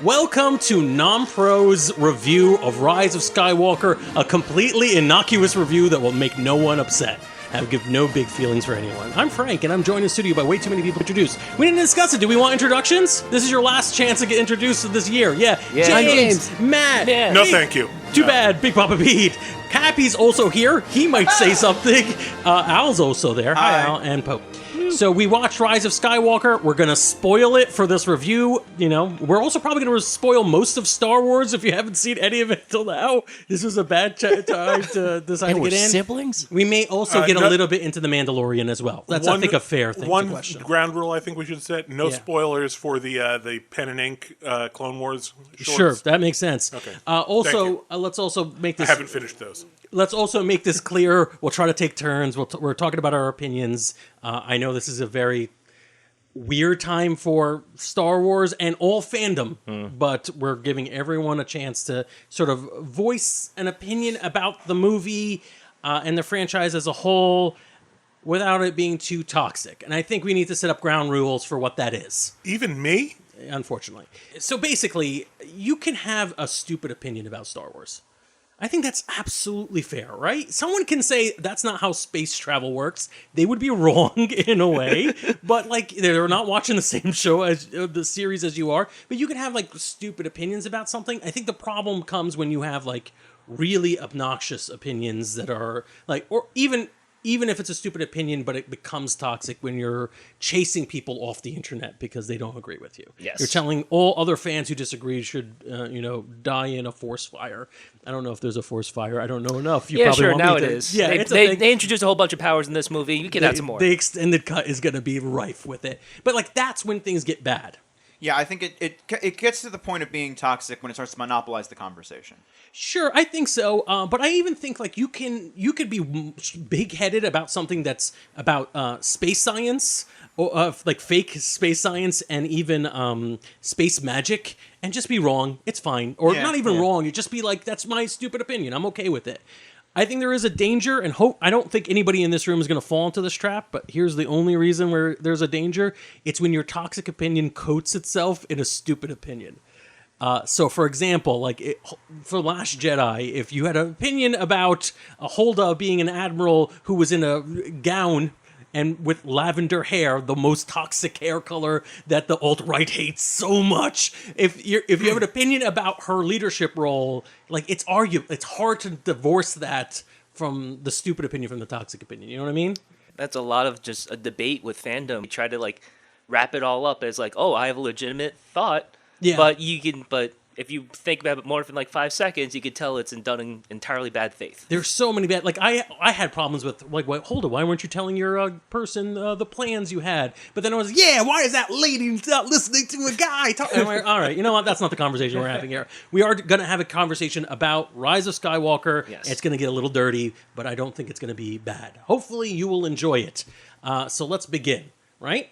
Welcome to Non-Pro's review of Rise of Skywalker, a completely innocuous review that will make no one upset. I will give no big feelings for anyone. I'm Frank, and I'm joined in the studio by way too many people to introduce. We didn't discuss it. Do we want introductions? This is your last chance to get introduced this year. Yeah. James, Matt. Yeah. No, thank you. Too bad. Big Papa Pete. Cappy's also here. He might say something. Al's also there. Hi, Al. And Pope. So we watched Rise of Skywalker. We're going to spoil it for this review. You know, we're also probably going to spoil most of Star Wars if you haven't seen any of it till now. This was a bad time to decide to get in. Siblings? We may also get a little bit into The Mandalorian as well. That's, I think, a fair thing to question. One ground rule I think we should set, no spoilers for the pen and ink Clone Wars shorts. Sure, that makes sense. Okay. Let's also make this... I haven't finished those. Let's also make this clear. We'll try to take turns. We're talking about our opinions. I know this is a very weird time for Star Wars and all fandom, but we're giving everyone a chance to sort of voice an opinion about the movie and the franchise as a whole without it being too toxic. And I think we need to set up ground rules for what that is. Even me? Unfortunately. So basically, you can have a stupid opinion about Star Wars. I think that's absolutely fair, right? Someone can say that's not how space travel works. They would be wrong in a way, but like they're not watching the same show as the series as you are. But you can have like stupid opinions about something. I think the problem comes when you have like really obnoxious opinions that are like, or even if it's a stupid opinion, but it becomes toxic when you're chasing people off the internet because they don't agree with you. Yes. You're telling all other fans who disagree should, die in a force fire. I don't know if there's a force fire. I don't know enough. You probably sure. want Now me it to, is. Yeah, they introduced a whole bunch of powers in this movie. You can add some more. The extended cut is going to be rife with it. But like that's when things get bad. Yeah, I think it gets to the point of being toxic when it starts to monopolize the conversation. Sure, I think so. But I even think like you could be big-headed about something that's about space science, or like fake space science, and even space magic, and just be wrong. It's fine, or not even wrong. You just be like, that's my stupid opinion. I'm okay with it. I think there is a danger, and I don't think anybody in this room is going to fall into this trap, but here's the only reason where there's a danger. It's when your toxic opinion coats itself in a stupid opinion. So, for example, for Last Jedi, if you had an opinion about a Holda being an admiral who was in a gown and with lavender hair, the most toxic hair color that the alt-right hates so much. If you have an opinion about her leadership role, like it's hard to divorce that from the stupid opinion from the toxic opinion. You know what I mean? That's a lot of just a debate with fandom. You try to like wrap it all up as like, oh, I have a legitimate thought. Yeah. But if you think about it more than like 5 seconds, you could tell it's done in entirely bad faith. There's so many bad. Like I had problems with like, hold on, why weren't you telling your person the plans you had? But then I was, why is that lady not listening to a guy talk? And I'm like, all right, you know what? That's not the conversation we're having here. We are going to have a conversation about Rise of Skywalker. Yes. It's going to get a little dirty, but I don't think it's going to be bad. Hopefully, you will enjoy it. So let's begin. Right?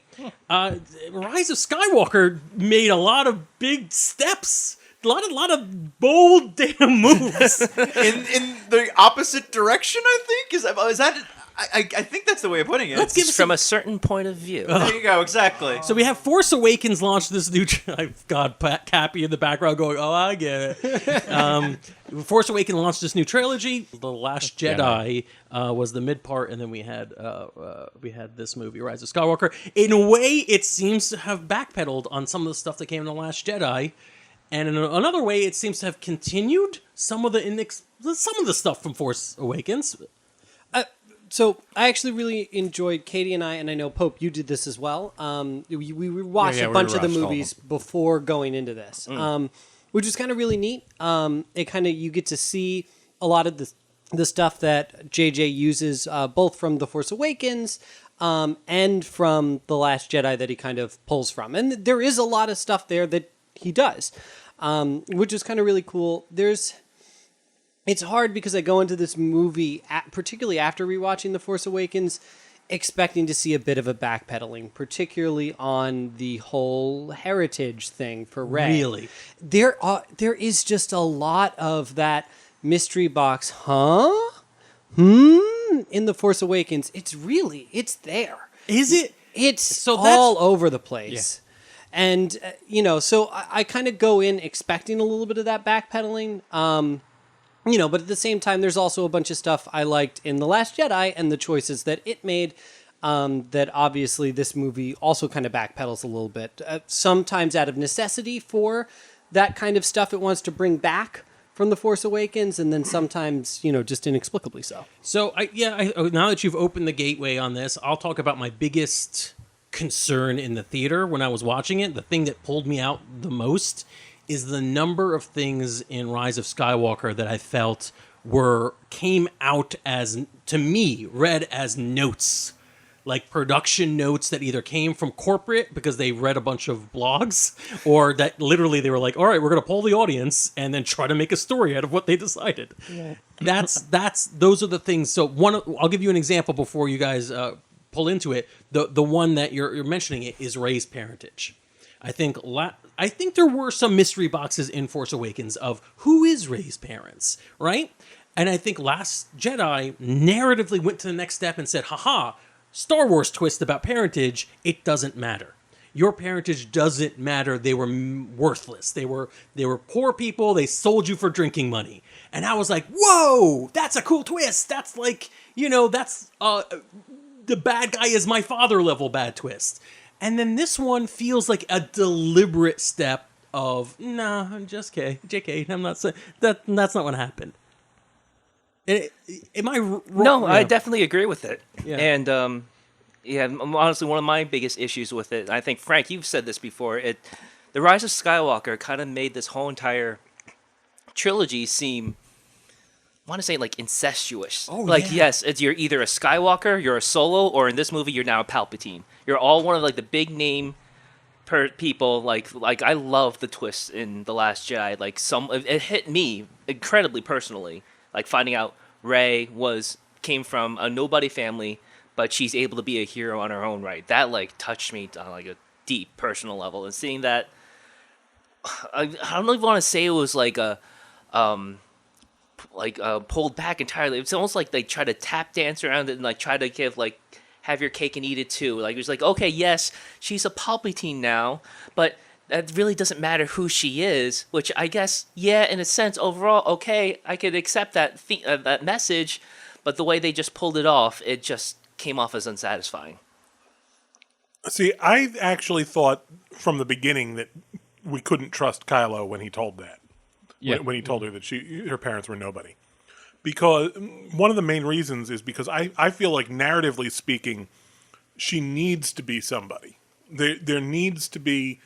Rise of Skywalker made a lot of big steps. A lot of bold damn moves in the opposite direction. I think is that. I think that's the way of putting it. Let's give from a certain point of view. There you go. Exactly. So we have Force Awakens launched this new. I've got Cappy in the background going, "Oh, I get it." Force Awakens launched this new trilogy. The Last Jedi was the mid part, and then we had this movie, Rise of Skywalker. In a way, it seems to have backpedaled on some of the stuff that came in the Last Jedi. And in another way, it seems to have continued some of the stuff from Force Awakens. So I actually really enjoyed Katie and I know Pope, you did this as well. We watched a bunch of the movies before going into this, which was kind of really neat. It kind of you get to see a lot of the stuff that JJ uses both from The Force Awakens and from The Last Jedi that he kind of pulls from, and there is a lot of stuff there that he does, which is kind of really cool. It's hard because I go into this movie, particularly after rewatching The Force Awakens, expecting to see a bit of a backpedaling, particularly on the whole heritage thing for Rey. Really? There is just a lot of that mystery box, in The Force Awakens. It's there. Is it? It's all over the place. And, so I kind of go in expecting a little bit of that backpedaling. But at the same time, there's also a bunch of stuff I liked in The Last Jedi and the choices that it made that obviously this movie also kind of backpedals a little bit. Sometimes out of necessity for that kind of stuff it wants to bring back from The Force Awakens, and then sometimes, just inexplicably so. So, now that you've opened the gateway on this, I'll talk about my biggest concern in the theater when I was watching it. The thing that pulled me out the most is the number of things in Rise of Skywalker that I felt came out as, to me, read as notes. Like production notes that either came from corporate because they read a bunch of blogs, or that literally they were like, all right, we're going to poll the audience and then try to make a story out of what they decided. Yeah. Those are the things. So I'll give you an example before you guys pull into it. The one that you're mentioning is Rey's parentage. I think there were some mystery boxes in Force Awakens of who is Rey's parents, right? And I think Last Jedi narratively went to the next step and said, haha, Star Wars twist about parentage, it doesn't matter. Your parentage doesn't matter. They were worthless. They were poor people. They sold you for drinking money. And I was like, whoa, that's a cool twist. That's like, that's the bad guy is my father level bad twist. And then this one feels like a deliberate step of, nah, I'm just kidding. JK, I'm not saying that's not what happened. Am I wrong? No, yeah. I definitely agree with it. Yeah. And honestly, one of my biggest issues with it, I think, Frank, you've said this before, The Rise of Skywalker kind of made this whole entire trilogy seem, I want to say, like, incestuous. Oh, like, yeah. yes, you're either a Skywalker, you're a Solo, or in this movie, you're now a Palpatine. You're all one of, like, the big name people. Like I love the twist in The Last Jedi. Like, it hit me incredibly personally. Like, finding out Rey came from a nobody family, but she's able to be a hero on her own right. That, like, touched me on, like, a deep personal level. And seeing that, I don't even want to say it was like pulled back entirely. It's almost like they try to tap dance around it and, like, try to give, like, have your cake and eat it too. Like, it was like, okay, yes, she's a Palpatine now, but that really doesn't matter who she is, which I guess, yeah, in a sense, overall, okay, I could accept that that message, but the way they just pulled it off, it just came off as unsatisfying. See, I actually thought from the beginning that we couldn't trust Kylo when he told that. Yeah. When he told her that her parents were nobody. Because one of the main reasons is because I feel like, narratively speaking, she needs to be somebody. There needs to be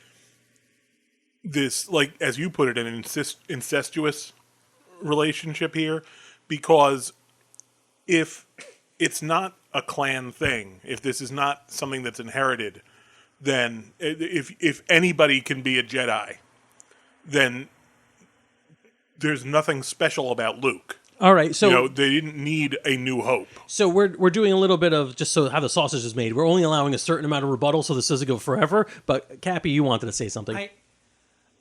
this, like, as you put it, an incestuous relationship here, because if it's not a clan thing, if this is not something that's inherited, then if anybody can be a Jedi, then there's nothing special about Luke. All right, so they didn't need a New Hope. So we're doing a little bit of just so how the sausage is made. We're only allowing a certain amount of rebuttal, so this doesn't go forever. But Cappy, you wanted to say something.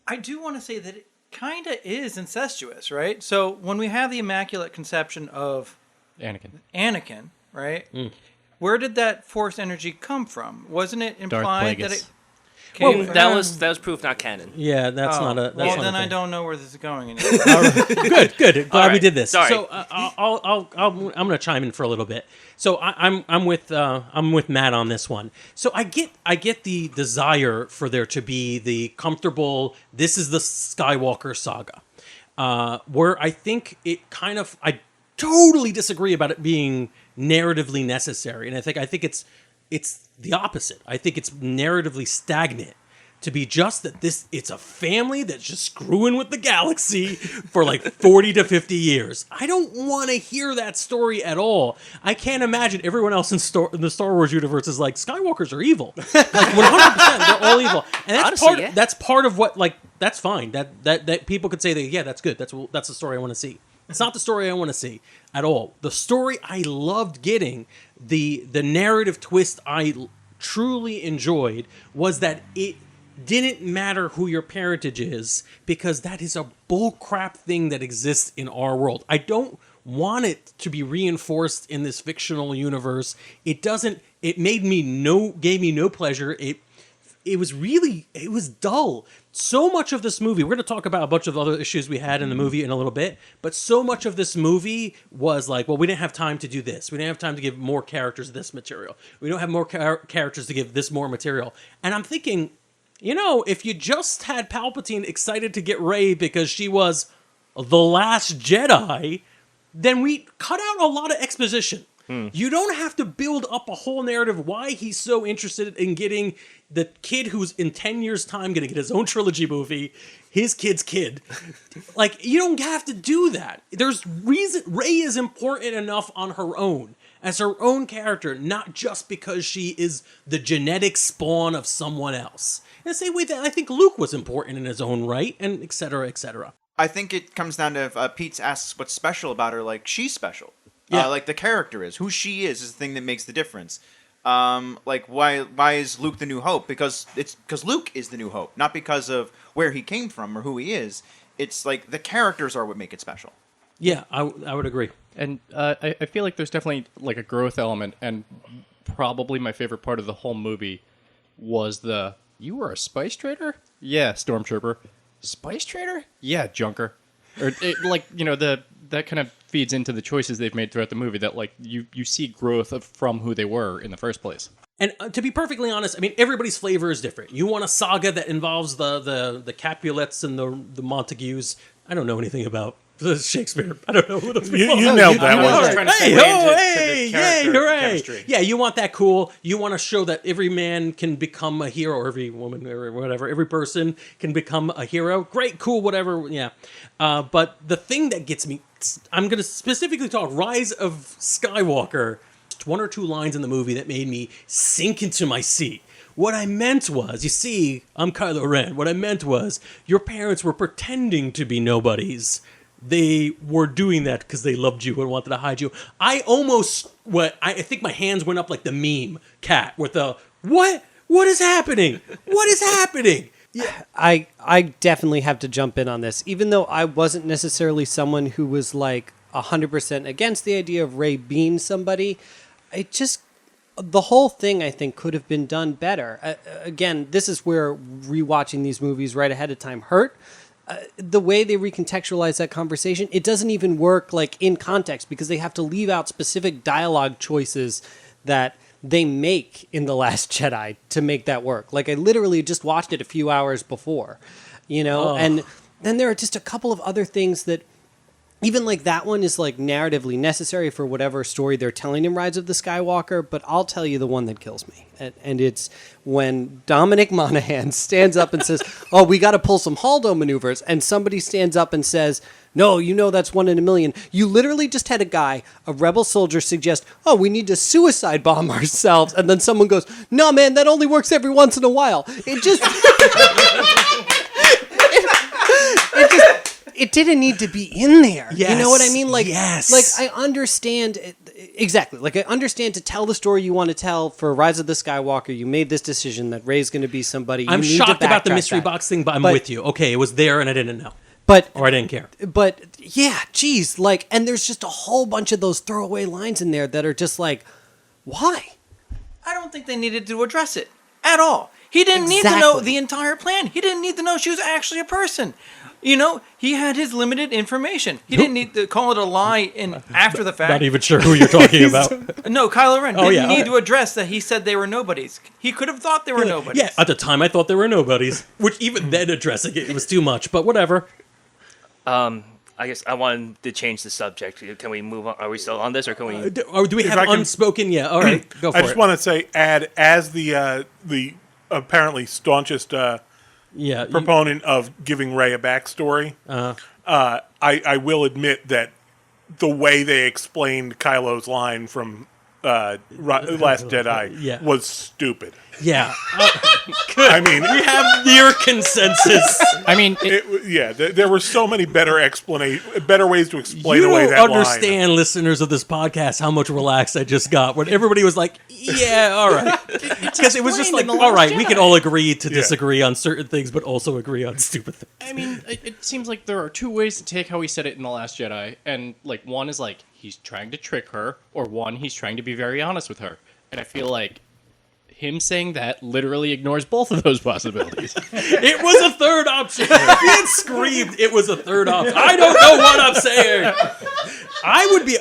I do want to say that it kind of is incestuous, right? So when we have the Immaculate Conception of Anakin, right? Where did that Force energy come from? Wasn't it implied that it came from... that was proof not canon. Yeah, that's not a. That's well, not then a I thing. don't know where this is going anymore. Good. Glad we did this. Sorry. So I'm going to chime in for a little bit. So I'm with Matt on this one. So I get the desire for there to be the comfortable. This is the Skywalker saga, where I think it kind of I totally disagree about it being narratively necessary, and I think it's the opposite. I think it's narratively stagnant to be just that it's a family that's just screwing with the galaxy for like 40 to 50 years. I don't want to hear that story at all. I can't imagine everyone else in the Star Wars universe is like, Skywalkers are evil. Like 100%, they're all evil. And that's honestly, that's part of what, like, that's fine. That people could say that, yeah, that's good. That's the story I want to see. It's not the story I want to see at all. The story I loved getting, the narrative twist I truly enjoyed was that it didn't matter who your parentage is, because that is a bullcrap thing that exists in our world. I don't want it to be reinforced in this fictional universe. It gave me no pleasure. it was dull. So much of this movie, we're going to talk about a bunch of other issues we had in the movie in a little bit, but so much of this movie was like, well, we didn't have time to do this. We didn't have time to give more characters this material. We don't have more characters to give this more material. And I'm thinking, if you just had Palpatine excited to get Rey because she was the last Jedi, then we cut out a lot of exposition. You don't have to build up a whole narrative why he's so interested in getting the kid who's in 10 years' time going to get his own trilogy movie, his kid's kid. Like, you don't have to do that. There's reason. Rey is important enough on her own, as her own character, not just because she is the genetic spawn of someone else. In the same way that I think Luke was important in his own right, and et cetera, et cetera. I think it comes down to if Pete asks what's special about her, like, she's special. Yeah. Like the character is. Who she is the thing that makes the difference. Like why is Luke the New Hope? Because Luke is the New Hope, not because of where he came from or who he is. It's like the characters are what make it special. Yeah, I would agree. And I feel like there's definitely like a growth element, and probably my favorite part of the whole movie was you were a spice trader? Yeah, Stormtrooper. Spice trader? Yeah, Junker. Or that kind of feeds into the choices they've made throughout the movie, that like you see growth from who they were in the first place. And to be perfectly honest, I mean, everybody's flavor is different. You want a saga that involves the Capulets and the Montagues. I don't know anything about Shakespeare. I don't know who the You nailed that one. I was trying to segue into the character chemistry. Yeah, you want that cool. You want to show that every man can become a hero, or every woman, or whatever. Every person can become a hero. Great, cool, whatever. Yeah. But the thing that gets me, I'm going to specifically talk Rise of Skywalker. One or two lines in the movie that made me sink into my seat. What I meant was, you see, I'm Kylo Ren. What I meant was, your parents were pretending to be nobodies. They were doing that because they loved you and wanted to hide you. I think my hands went up like the meme cat with the, what is happening? What is happening? Yeah, I definitely have to jump in on this. Even though I wasn't necessarily someone who was like 100% against the idea of Rey being somebody, the whole thing, I think, could have been done better. Again, this is where rewatching these movies right ahead of time hurt. The way they recontextualize that conversation, it doesn't even work like in context, because they have to leave out specific dialogue choices that they make in The Last Jedi to make that work. Like, I literally just watched it a few hours before, and then there are just a couple of other things that, even like that one is like narratively necessary for whatever story they're telling in Rise of the Skywalker, but I'll tell you the one that kills me. And it's when Dominic Monaghan stands up and says, oh, we got to pull some Haldo maneuvers. And somebody stands up and says, no, that's 1 in a million. You literally just had a rebel soldier, suggest, oh, we need to suicide bomb ourselves. And then someone goes, no, man, that only works every once in a while. It just... It didn't need to be in there. Yes, you know what I mean? Like, yes. Like, I understand exactly. Like, I understand to tell the story you want to tell for Rise of the Skywalker. You made this decision that Rey's going to be somebody. I'm shocked about the mystery box thing, but I'm with you. Okay, it was there and I didn't know. Or I didn't care. But yeah, geez, like, and there's just a whole bunch of those throwaway lines in there that are just like, why? I don't think they needed to address it at all. He didn't need to know the entire plan. He didn't need to know she was actually a person. He had his limited information. He didn't need to call it a lie after the fact. Not even sure who you're talking about. No, Kylo Ren didn't need to address that he said they were nobodies. He could have thought they were nobodies. Yeah, at the time I thought they were nobodies, which even then addressing it was too much, but whatever. I guess I wanted to change the subject. Can we move on? Are we still on this, or can we? Do we have unspoken? Yeah, all right, go for it. I just want to say, as the apparently staunchest proponent of giving Rey a backstory, I will admit that the way they explained Kylo's line from Last Jedi was stupid. Yeah. I mean, we have near consensus. I mean, there were so many better ways to explain away that line. You don't understand, listeners of this podcast, how much relaxed I just got when everybody was like, yeah, all right. Because it was just like, all right, we can all agree to disagree on certain things, but also agree on stupid things. I mean, it seems like there are two ways to take how he said it in The Last Jedi. And like, one is like, he's trying to trick her, or one, he's trying to be very honest with her. And I feel like him saying that literally ignores both of those possibilities. It was a third option. He had screamed. It was a third option. I don't know what I'm saying. I would be.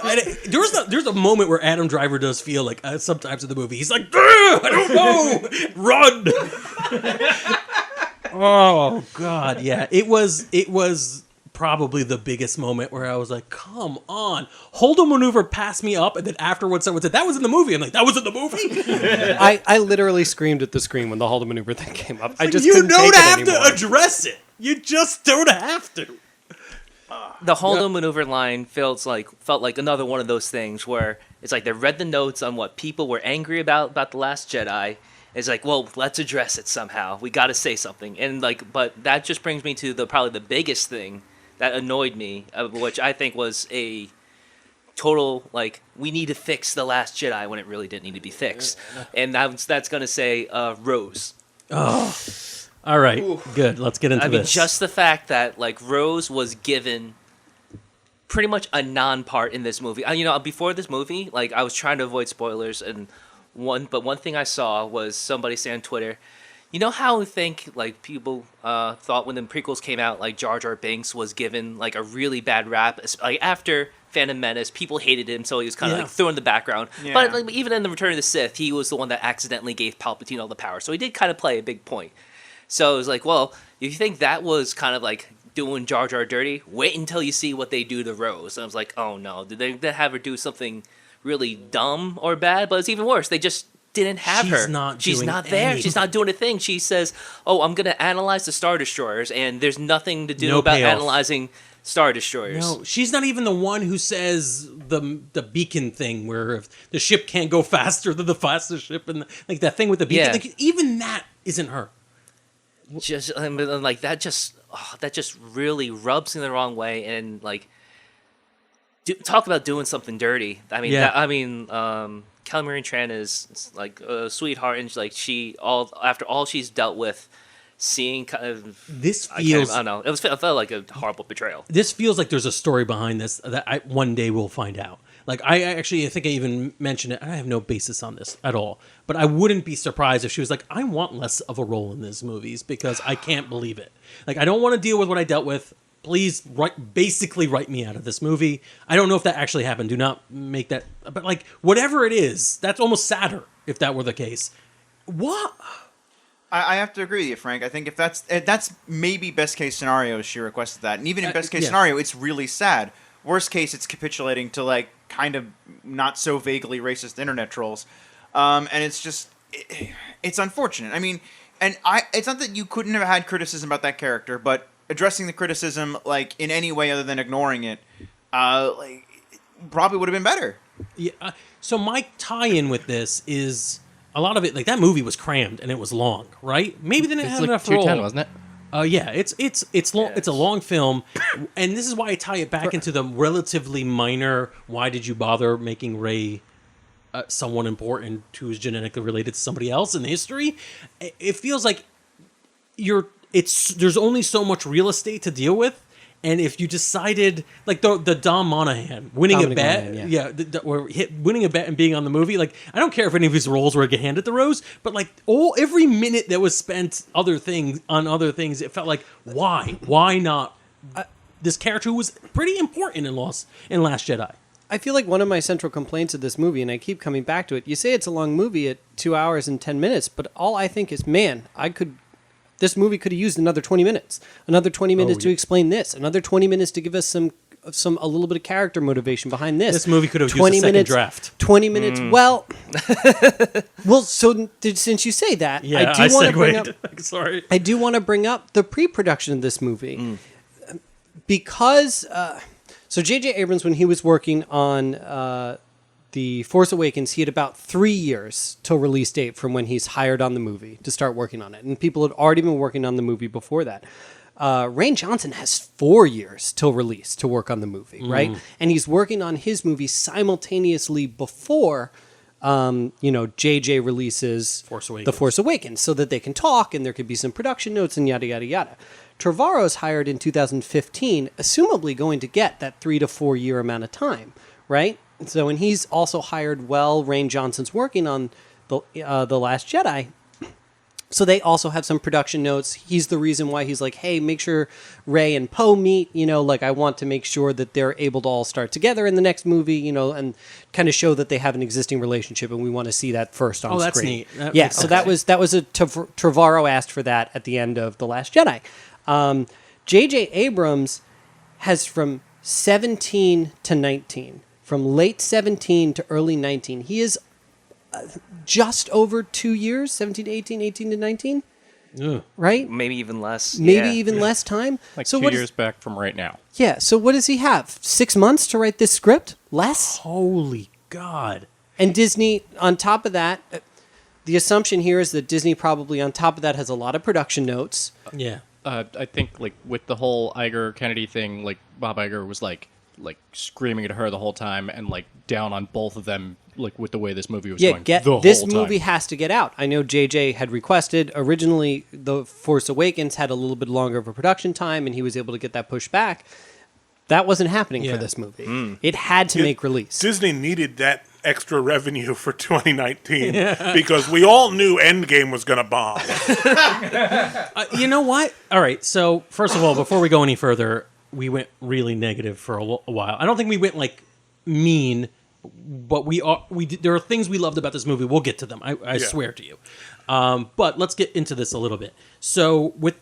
There's a moment where Adam Driver does feel like sometimes in the movie he's like, I don't know, run. Oh God, yeah. It was probably the biggest moment where I was like, come on, hold a maneuver, pass me up, and then afterwards someone said that was in the movie. I'm like, that was in the movie. I literally screamed at the screen when the hold a maneuver thing came up. I just you couldn't don't take it have anymore. to address it. You just don't have to. The hold maneuver line felt like another one of those things where it's like they read the notes on what people were angry about The Last Jedi. It's like, well, let's address it somehow. We got to say something, and but that just brings me to probably the biggest thing that annoyed me, which I think was a total we need to fix The Last Jedi when it really didn't need to be fixed, and that's gonna say Rose. Oh. All right, good. Let's get into this. Just the fact that Rose was given pretty much a non-part in this movie. Before this movie, I was trying to avoid spoilers, and one thing I saw was somebody say on Twitter, you know how I think people thought when the prequels came out, Jar Jar Binks was given a really bad rap. After Phantom Menace, people hated him, so he was kind of thrown in the background. Yeah. But even in the Return of the Sith, he was the one that accidentally gave Palpatine all the power, so he did kind of play a big point. So it was like, well, if you think that was kind of doing Jar Jar dirty, wait until you see what they do to Rose. And I was like, oh no, did they have her do something really dumb or bad? But it's even worse. They just didn't have her. She's not there. She's not doing a thing. She says, oh, I'm going to analyze the Star Destroyers, and there's nothing to do about analyzing Star Destroyers. No, she's not even the one who says the beacon thing where if the ship can't go faster than the fastest ship, and that thing with the beacon. Yeah. Even that isn't her. Just that just really rubs me the wrong way, and talk about doing something dirty. I mean, Kelly Marie Tran is a sweetheart, and after all she's dealt with, seeing kind of this feels. I don't know. It felt like a horrible betrayal. This feels like there's a story behind this that one day we'll find out. I think I even mentioned it. I have no basis on this at all, but I wouldn't be surprised if she was like, I want less of a role in these movies because I can't believe it. I don't want to deal with what I dealt with. Please basically write me out of this movie. I don't know if that actually happened. Do not make that. But whatever it is, that's almost sadder if that were the case. What? I have to agree with you, Frank. I think if that's maybe best case scenario, she requested that, and even in best case scenario, it's really sad. Worst case, it's capitulating to kind of not so vaguely racist internet trolls, and it's just it's unfortunate. I mean, it's not that you couldn't have had criticism about that character, but addressing the criticism in any way other than ignoring it, probably would have been better. Yeah. So my tie-in with this is a lot of it. That movie was crammed and it was long, right? Maybe they didn't have enough role. 2:10, wasn't it? Yeah, it's long. It's a long film, and this is why I tie it back into the relatively minor. Why did you bother making Rey someone important who is genetically related to somebody else in history? It feels like there's only so much real estate to deal with, and if you decided the Dom Monaghan winning a bet, winning a bet and being on the movie, I don't care if any of his roles were handed to Rose, but every minute that was spent on other things, it felt like why not this character who was pretty important in Last Jedi. I feel like one of my central complaints of this movie, and I keep coming back to it. You say it's a long movie at 2 hours and 10 minutes, but all I think is, this movie could have used another 20 minutes. Another 20 minutes to explain this. Another 20 minutes to give us a little bit of character motivation behind this. This movie could have used a second draft. 20 minutes. Well, since you say that, I do want to bring up. Sorry, I do want to bring up the pre-production of this movie because. So J.J. Abrams, when he was working on The Force Awakens, he had about 3 years till release date from when he's hired on the movie to start working on it. And people had already been working on the movie before that. Rian Johnson has 4 years till release to work on the movie, right? And he's working on his movie simultaneously before, J.J. releases The Force Awakens so that they can talk and there could be some production notes and yada, yada, yada. Trevorrow's hired in 2015, assumably going to get that 3 to 4 year amount of time, right? So, and he's also hired while Rian Johnson's working on the Last Jedi. So they also have some production notes. He's the reason why he's like, hey, make sure Rey and Poe meet, I want to make sure that they're able to all start together in the next movie, and kind of show that they have an existing relationship, and we want to see that first on screen. That's neat. So that was Trevorrow asked for that at the end of The Last Jedi. J.J. Abrams has from 17 to 19, from late 17 to early 19. He is just over 2 years, 17 to 18, 18 to 19, right? Maybe even less. Maybe even less time. Like so 2 years back from right now. Yeah, so what does he have? 6 months to write this script? Less? Holy God. And Disney, on top of that, the assumption here is that Disney probably on top of that has a lot of production notes. Yeah. I think like with the whole Iger Kennedy thing, like Bob Iger was like screaming at her the whole time and like down on both of them, like with the way this movie was going. This movie has to get out. I know JJ had requested originally The Force Awakens had a little bit longer of a production time, and he was able to get that pushed back. That wasn't happening for this movie. It had to make release. Disney needed that extra revenue for 2019 because we all knew Endgame was going to bomb. You know what? All right. So first of all, before we go any further, we went really negative for a while. I don't think we went like mean, but there are things we loved about this movie. We'll get to them. I swear to you. But let's get into this a little bit. So with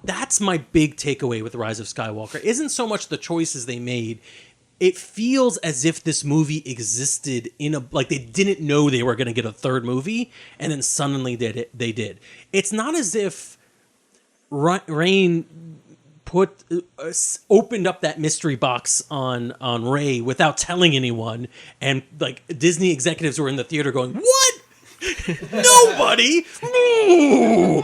that's my big takeaway with Rise of Skywalker isn't so much the choices they made. It feels as if this movie existed like they didn't know they were going to get a third movie, and then suddenly they did. It's not as if Rain opened up that mystery box on Rey without telling anyone, and like Disney executives were in the theater going, "What? Nobody? Ray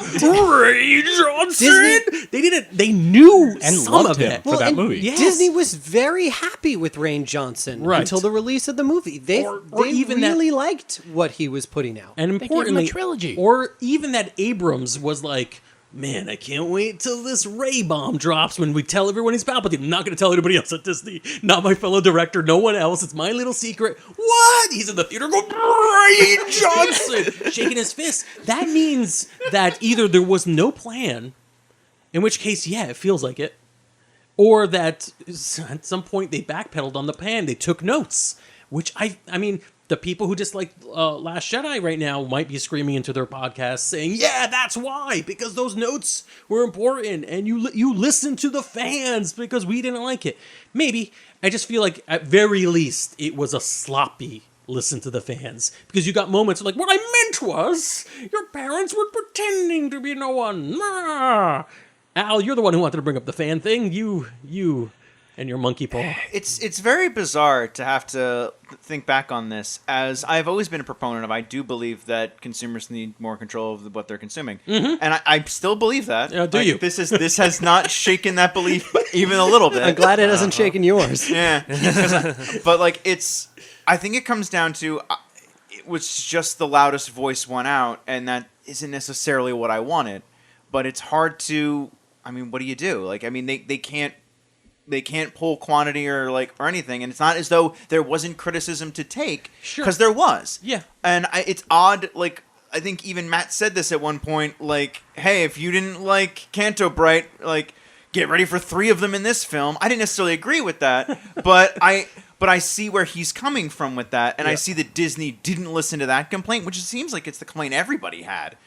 Johnson?" They didn't. They knew and some loved of him it for that movie. Yes. Disney was very happy with Rain Johnson until the release of the movie. They even really liked what he was putting out. And importantly, trilogy. Or even that Abrams was like, man, I can't wait till this Ray bomb drops when we tell everyone he's Palpatine. I'm not going to tell anybody else at Disney. Not my fellow director, no one else. It's my little secret. What? He's in the theater going, Ray Johnson, shaking his fist. That means that either there was no plan, in which case, yeah, it feels like it, or that at some point they backpedaled on the plan. They took notes, which I mean, the people who dislike Last Jedi right now might be screaming into their podcasts saying, yeah, that's why, because those notes were important, and you listened to the fans because we didn't like it. Maybe. I just feel like, at very least, it was a sloppy listen to the fans, because you got moments like, what I meant was, your parents were pretending to be no one. Al, you're the one who wanted to bring up the fan thing. You and your monkey paw. It's very bizarre to have to think back on this, as I've always been a proponent of. I do believe that consumers need more control of what they're consuming, and I still believe that. Do you? This has not shaken that belief even a little bit. I'm glad it hasn't shaken yours. Yeah, but like I think it comes down to it was just the loudest voice won out, and that isn't necessarily what I wanted. But it's hard to. I mean, what do you do? Like, I mean, they can't pull quantity or anything, and it's not as though there wasn't criticism to take, because there was. Yeah, and it's odd. Like, I think even Matt said this at one point. Like, hey, if you didn't like Canto Bright, get ready for 3 of them in this film. I didn't necessarily agree with that, but I see where he's coming from with that, and I see that Disney didn't listen to that complaint, which it seems like it's the complaint everybody had.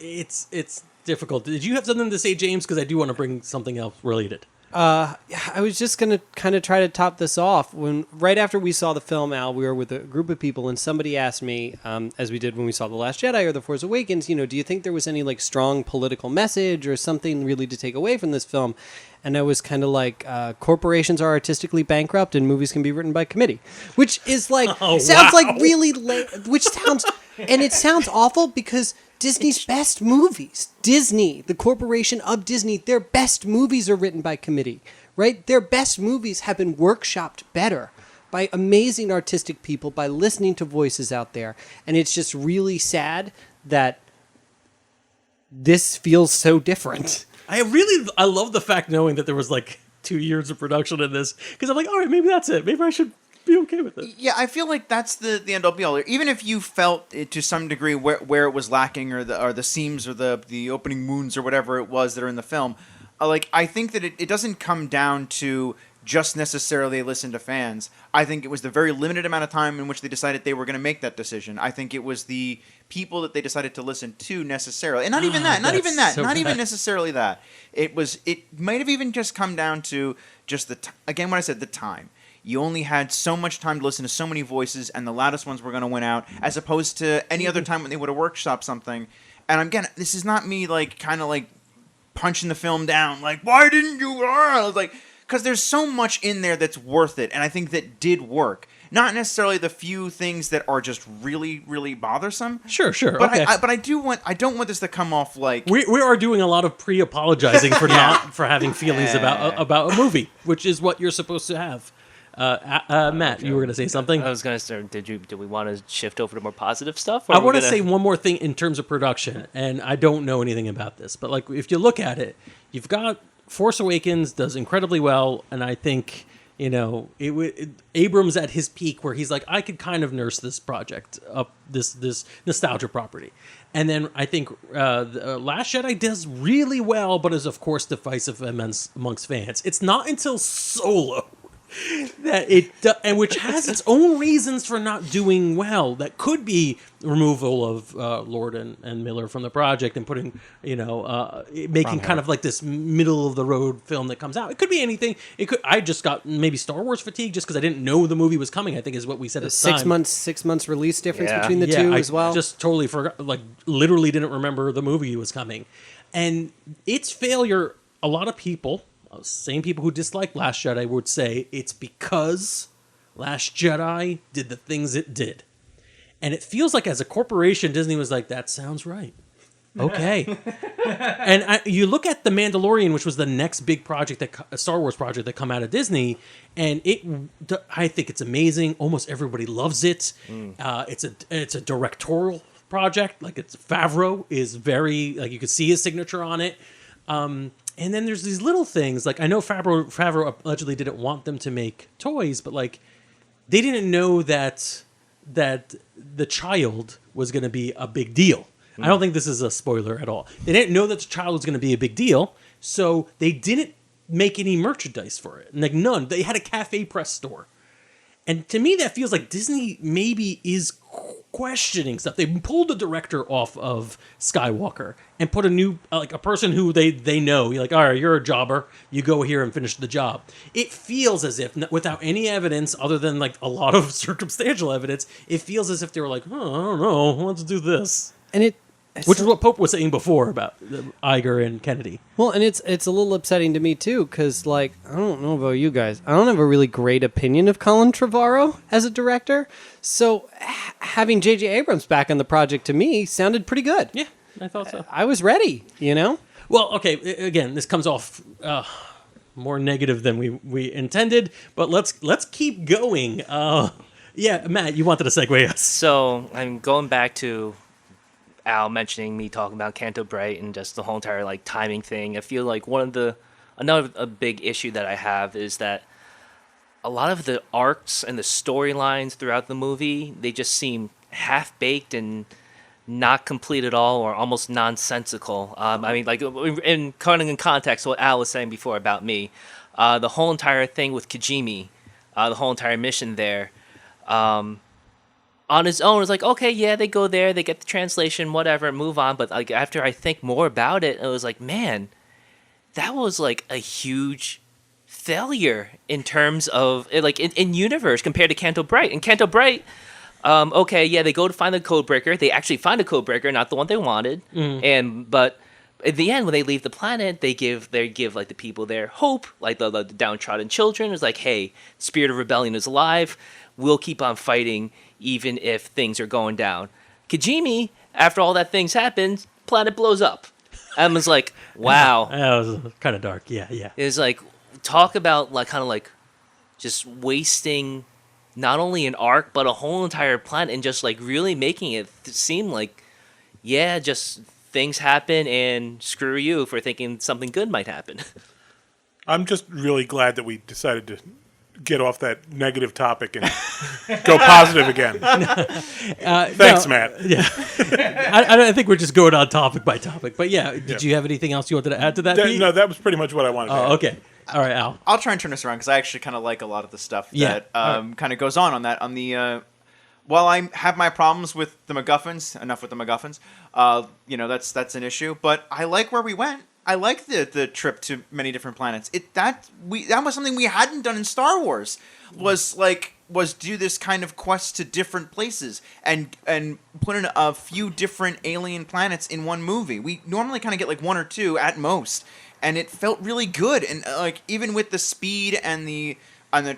It's difficult. Did you have something to say, James? Because I do want to bring something else related. I was just going to kind of try to top this off. Right after we saw the film, Al, we were with a group of people, and somebody asked me, as we did when we saw The Last Jedi or The Force Awakens, do you think there was any strong political message or something really to take away from this film? And I was kind of like, corporations are artistically bankrupt and movies can be written by committee, which is sounds like really late, and it sounds awful because Disney's best movies, Disney, the corporation of Disney, their best movies are written by committee, right? Their best movies have been workshopped better by amazing artistic people, by listening to voices out there. And it's just really sad that this feels so different. I love the fact knowing that there was 2 years of production in this, because I'm like, all right, maybe that's it. Maybe I should be be okay with it. Yeah, I feel like that's the end all be all. Even if you felt it to some degree where it was lacking, or the seams, or the opening wounds, or whatever it was that are in the film, like I think that it doesn't come down to just necessarily listen to fans. I think it was the very limited amount of time in which they decided they were going to make that decision. I think it was the people that they decided to listen to necessarily, and not even necessarily that. It might have even just come down to just again what I said, the time. You only had so much time to listen to so many voices, and the loudest ones were going to win out, as opposed to any other time when they would have workshopped something. And again, this is not me like kind of like punching the film down, like why didn't you? I was like, because there's so much in there that's worth it, and I think that did work. Not necessarily the few things that are just really, really bothersome. Sure. But okay. I don't want this to come off like we are doing a lot of pre-apologizing for for having feelings about a movie, which is what you're supposed to have. Matt, you were going to say something? I was going to start. Did we want to shift over to more positive stuff? I want to say one more thing in terms of production, and I don't know anything about this, but like if you look at it, you've got Force Awakens does incredibly well, and I think Abrams at his peak, where he's like, I could kind of nurse this project up, this nostalgia property, and then I think the Last Jedi does really well, but is of course divisive amongst fans. It's not until Solo that and which has its own reasons for not doing well. That could be removal of Lord and Miller from the project and putting, making kind of like this middle of the road film that comes out. It could be anything. I just got maybe Star Wars fatigue just because I didn't know the movie was coming. I think is what we said at the time. 6 months release difference between the two as well. I just totally forgot. Like literally didn't remember the movie was coming, and its failure. A lot of people. Same people who dislike Last Jedi would say it's because Last Jedi did the things it did. And it feels like as a corporation, Disney was like, that sounds right. Okay. And you look at The Mandalorian, which was the next big project, a Star Wars project that come out of Disney, and I think it's amazing. Almost everybody loves it. It's a directorial project. Like Favreau is very, like you could see his signature on it. And then there's these little things, like I know Favreau allegedly didn't want them to make toys, but like they didn't know that the child was going to be a big deal. I don't think this is a spoiler at all. They didn't know that the child was going to be a big deal, so they didn't make any merchandise for it. Like none. They had a cafe press store. And to me, that feels like Disney maybe is questioning stuff. They pulled the director off of Skywalker and put a new, like a person who they know. You're like, all right, you're a jobber. You go here and finish the job. It feels as if, without any evidence other than like a lot of circumstantial evidence, it feels as if they were like, oh, I don't know, let's do this. And which is what Pope was saying before about Iger and Kennedy. Well, and it's a little upsetting to me too, because like I don't know about you guys, I don't have a really great opinion of Colin Trevorrow as a director. So having J.J. Abrams back on the project to me sounded pretty good. Yeah, I thought so. I was ready, Well, okay. Again, this comes off more negative than we intended, but let's keep going. Yeah, Matt, you wanted to segue us. So I'm going back to Al mentioning me talking about Canto Bright and just the whole entire like timing thing. I feel like a big issue that I have is that a lot of the arcs and the storylines throughout the movie, they just seem half-baked and not complete at all, or almost nonsensical. I mean, like in context, what Al was saying before about me, the whole entire thing with Kijimi, the whole entire mission there, on his own, it's like, okay, yeah, they go there, they get the translation, whatever, move on. But like after I think more about it, it was like, man, that was like a huge failure in terms of like in universe compared to Canto Bright. And Canto Bright, okay, yeah, they go to find the codebreaker. They actually find a codebreaker, not the one they wanted. But at the end, when they leave the planet, they give like the people there hope, like the downtrodden children. It's like, hey, spirit of rebellion is alive. We'll keep on fighting even if things are going down. Kijimi, after all that things happened, planet blows up. I was like, wow. That was kind of dark. Yeah. It's like, talk about like kind of like just wasting not only an arc but a whole entire planet and just like really making it seem like, yeah, just things happen and screw you for thinking something good might happen. I'm just really glad that we decided to get off that negative topic and go positive again. Thanks, Matt. Yeah, I think we're just going on topic by topic. But yeah, did you have anything else you wanted to add to that? Pete? No, that was pretty much what I wanted to add. Okay. All right, Al. I'll try and turn this around because I actually kind of like a lot of the stuff that kind of goes on that. On the while I have my problems with the MacGuffins, enough with the MacGuffins. That's an issue. But I like where we went. I like the trip to many different planets. That was something we hadn't done in Star Wars. Was do this kind of quest to different places and put in a few different alien planets in one movie. We normally kind of get like one or two at most. And it felt really good, and even with the speed and the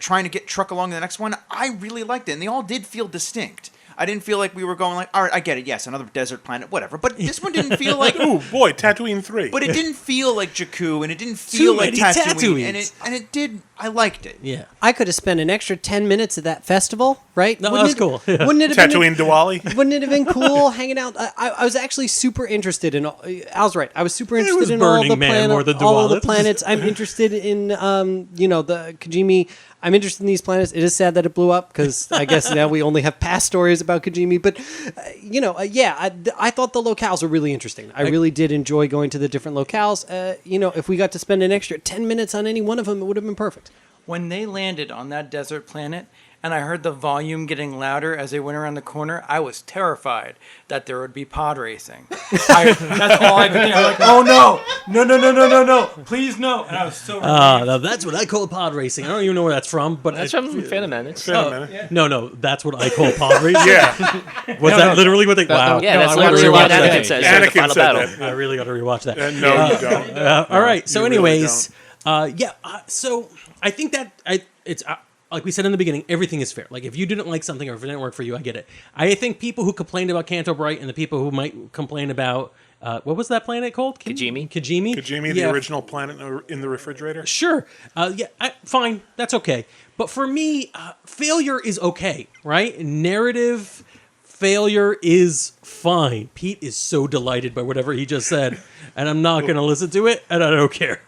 trying to get truck along to the next one, I really liked it, and they all did feel distinct. I didn't feel like we were going like, all right, I get it, yes, another desert planet, whatever. But this one didn't feel like, ooh boy, Tatooine 3. But it didn't feel like Jakku, and it didn't feel like Tatooine, and it did. I liked it. Yeah, I could have spent an extra 10 minutes at that festival, right? No, that's cool. Yeah. Wouldn't it have Tatooine Diwali? Wouldn't it have been cool hanging out? I was actually super interested in. Al's right. I was super interested in all of the planets. I'm interested in the Kijimi. I'm interested in these planets. It is sad that it blew up because I guess now we only have past stories about Kijimi. But, I thought the locales were really interesting. I really did enjoy going to the different locales. If we got to spend an extra 10 minutes on any one of them, it would have been perfect. When they landed on that desert planet and I heard the volume getting louder as they went around the corner, I was terrified that there would be pod racing. That's all I could think. I was like, oh no, please no. And I was so now that's what I call pod racing. I don't even know where that's from, but that's from Phantom Menace. No, that's what I call pod racing. Yeah. Was that literally what they? Wow. Yeah, that's literally what Anakin says. Anakin Final said battle. that. I really got to rewatch that. No, you don't. All right. So, anyways, really so I think that it's like we said in the beginning, everything is fair. Like if you didn't like something or if it didn't work for you, I get it. I think people who complained about Canto Bright and the people who might complain about what was that planet called? Kijimi, the original planet in the refrigerator. Sure. Fine. That's okay. But for me, failure is okay, right? Narrative failure is fine. Pete is so delighted by whatever he just said, and I'm not going to listen to it, and I don't care.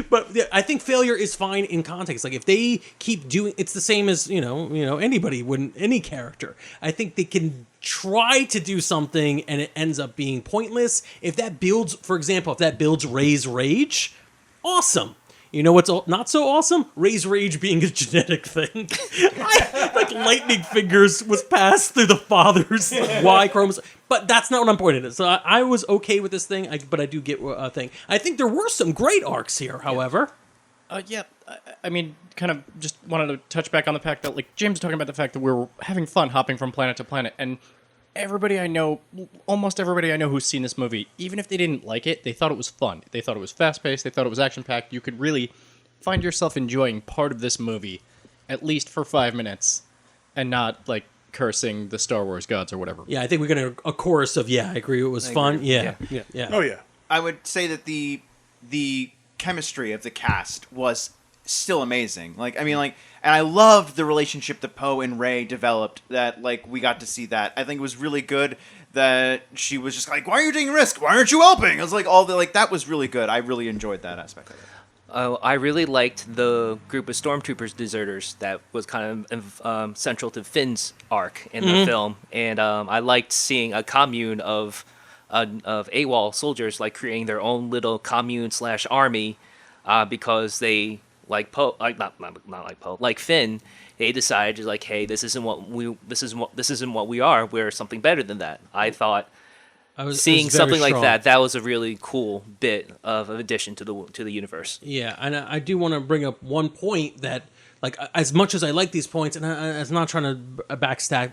But I think failure is fine in context. Like if they keep doing, it's the same as anybody wouldn't any character. I think they can try to do something and it ends up being pointless. If that builds, for example, Ray's rage, awesome. You know what's not so awesome? Ray's rage being a genetic thing. Like lightning fingers was passed through the father's Y chromosome. But that's not what I'm pointing at. So I was okay with this thing, but I do get a thing. I think there were some great arcs here, however. I mean, kind of just wanted to touch back on the fact that, like, James was talking about the fact that we were having fun hopping from planet to planet, and almost everybody I know who's seen this movie, even if they didn't like it, they thought it was fun. They thought it was fast-paced. They thought it was action-packed. You could really find yourself enjoying part of this movie, at least for 5 minutes, and not, like, cursing the Star Wars gods or whatever. Yeah, I think we're going to a chorus of, I agree, it was fun. Yeah. Oh, yeah. I would say that the chemistry of the cast was still amazing. And I loved the relationship that Poe and Rey developed. That we got to see that. I think it was really good that she was just like, "Why are you taking a risk? Why aren't you helping?" I was like, that was really good. I really enjoyed that aspect of it. I really liked the group of stormtroopers deserters that was kind of central to Finn's arc in the film, and I liked seeing a commune of AWOL soldiers creating their own little commune / army because they. Like Poe, not like Poe, like Finn, they decided hey, this isn't what we are. We're something better than that. I thought seeing something like that was a really cool bit of addition to the universe. Yeah, and I do want to bring up one point that, as much as I like these points, and I'm not trying to backstab.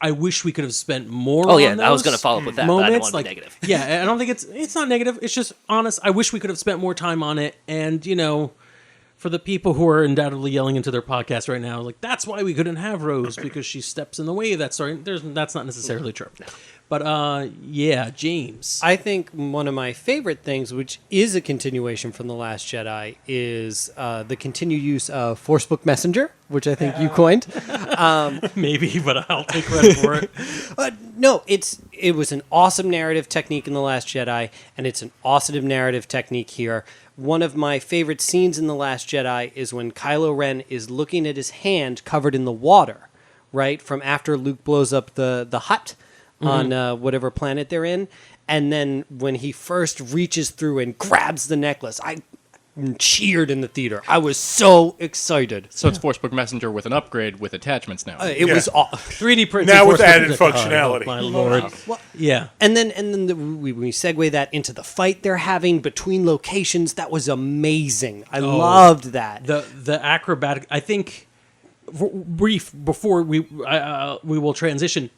I wish we could have spent more. Oh yeah, on those I was going to follow up with that, moments. But I don't want to be negative. Yeah, I don't think it's not negative. It's just honest. I wish we could have spent more time on it. And for the people who are undoubtedly yelling into their podcast right now, that's why we couldn't have Rose because she steps in the way of that story. That's not necessarily true. No. But yeah, James. I think one of my favorite things, which is a continuation from The Last Jedi, is the continued use of Forcebook Messenger, which I think you coined. Maybe, but I'll take credit for it. No, it was an awesome narrative technique in The Last Jedi, and it's an awesome narrative technique here. One of my favorite scenes in The Last Jedi is when Kylo Ren is looking at his hand covered in the water, right? From after Luke blows up the hut on whatever planet they're in. And then when he first reaches through and grabs the necklace, I cheered in the theater. I was so excited. So it's Forcebook Messenger with an upgrade with attachments now. It was 3D printing. Now with Force added Ghost- functionality. Oh, my lord. Well, Yeah. And then we segue that into the fight they're having between locations. That was amazing. I loved that. The acrobatic. I think brief before we will transition.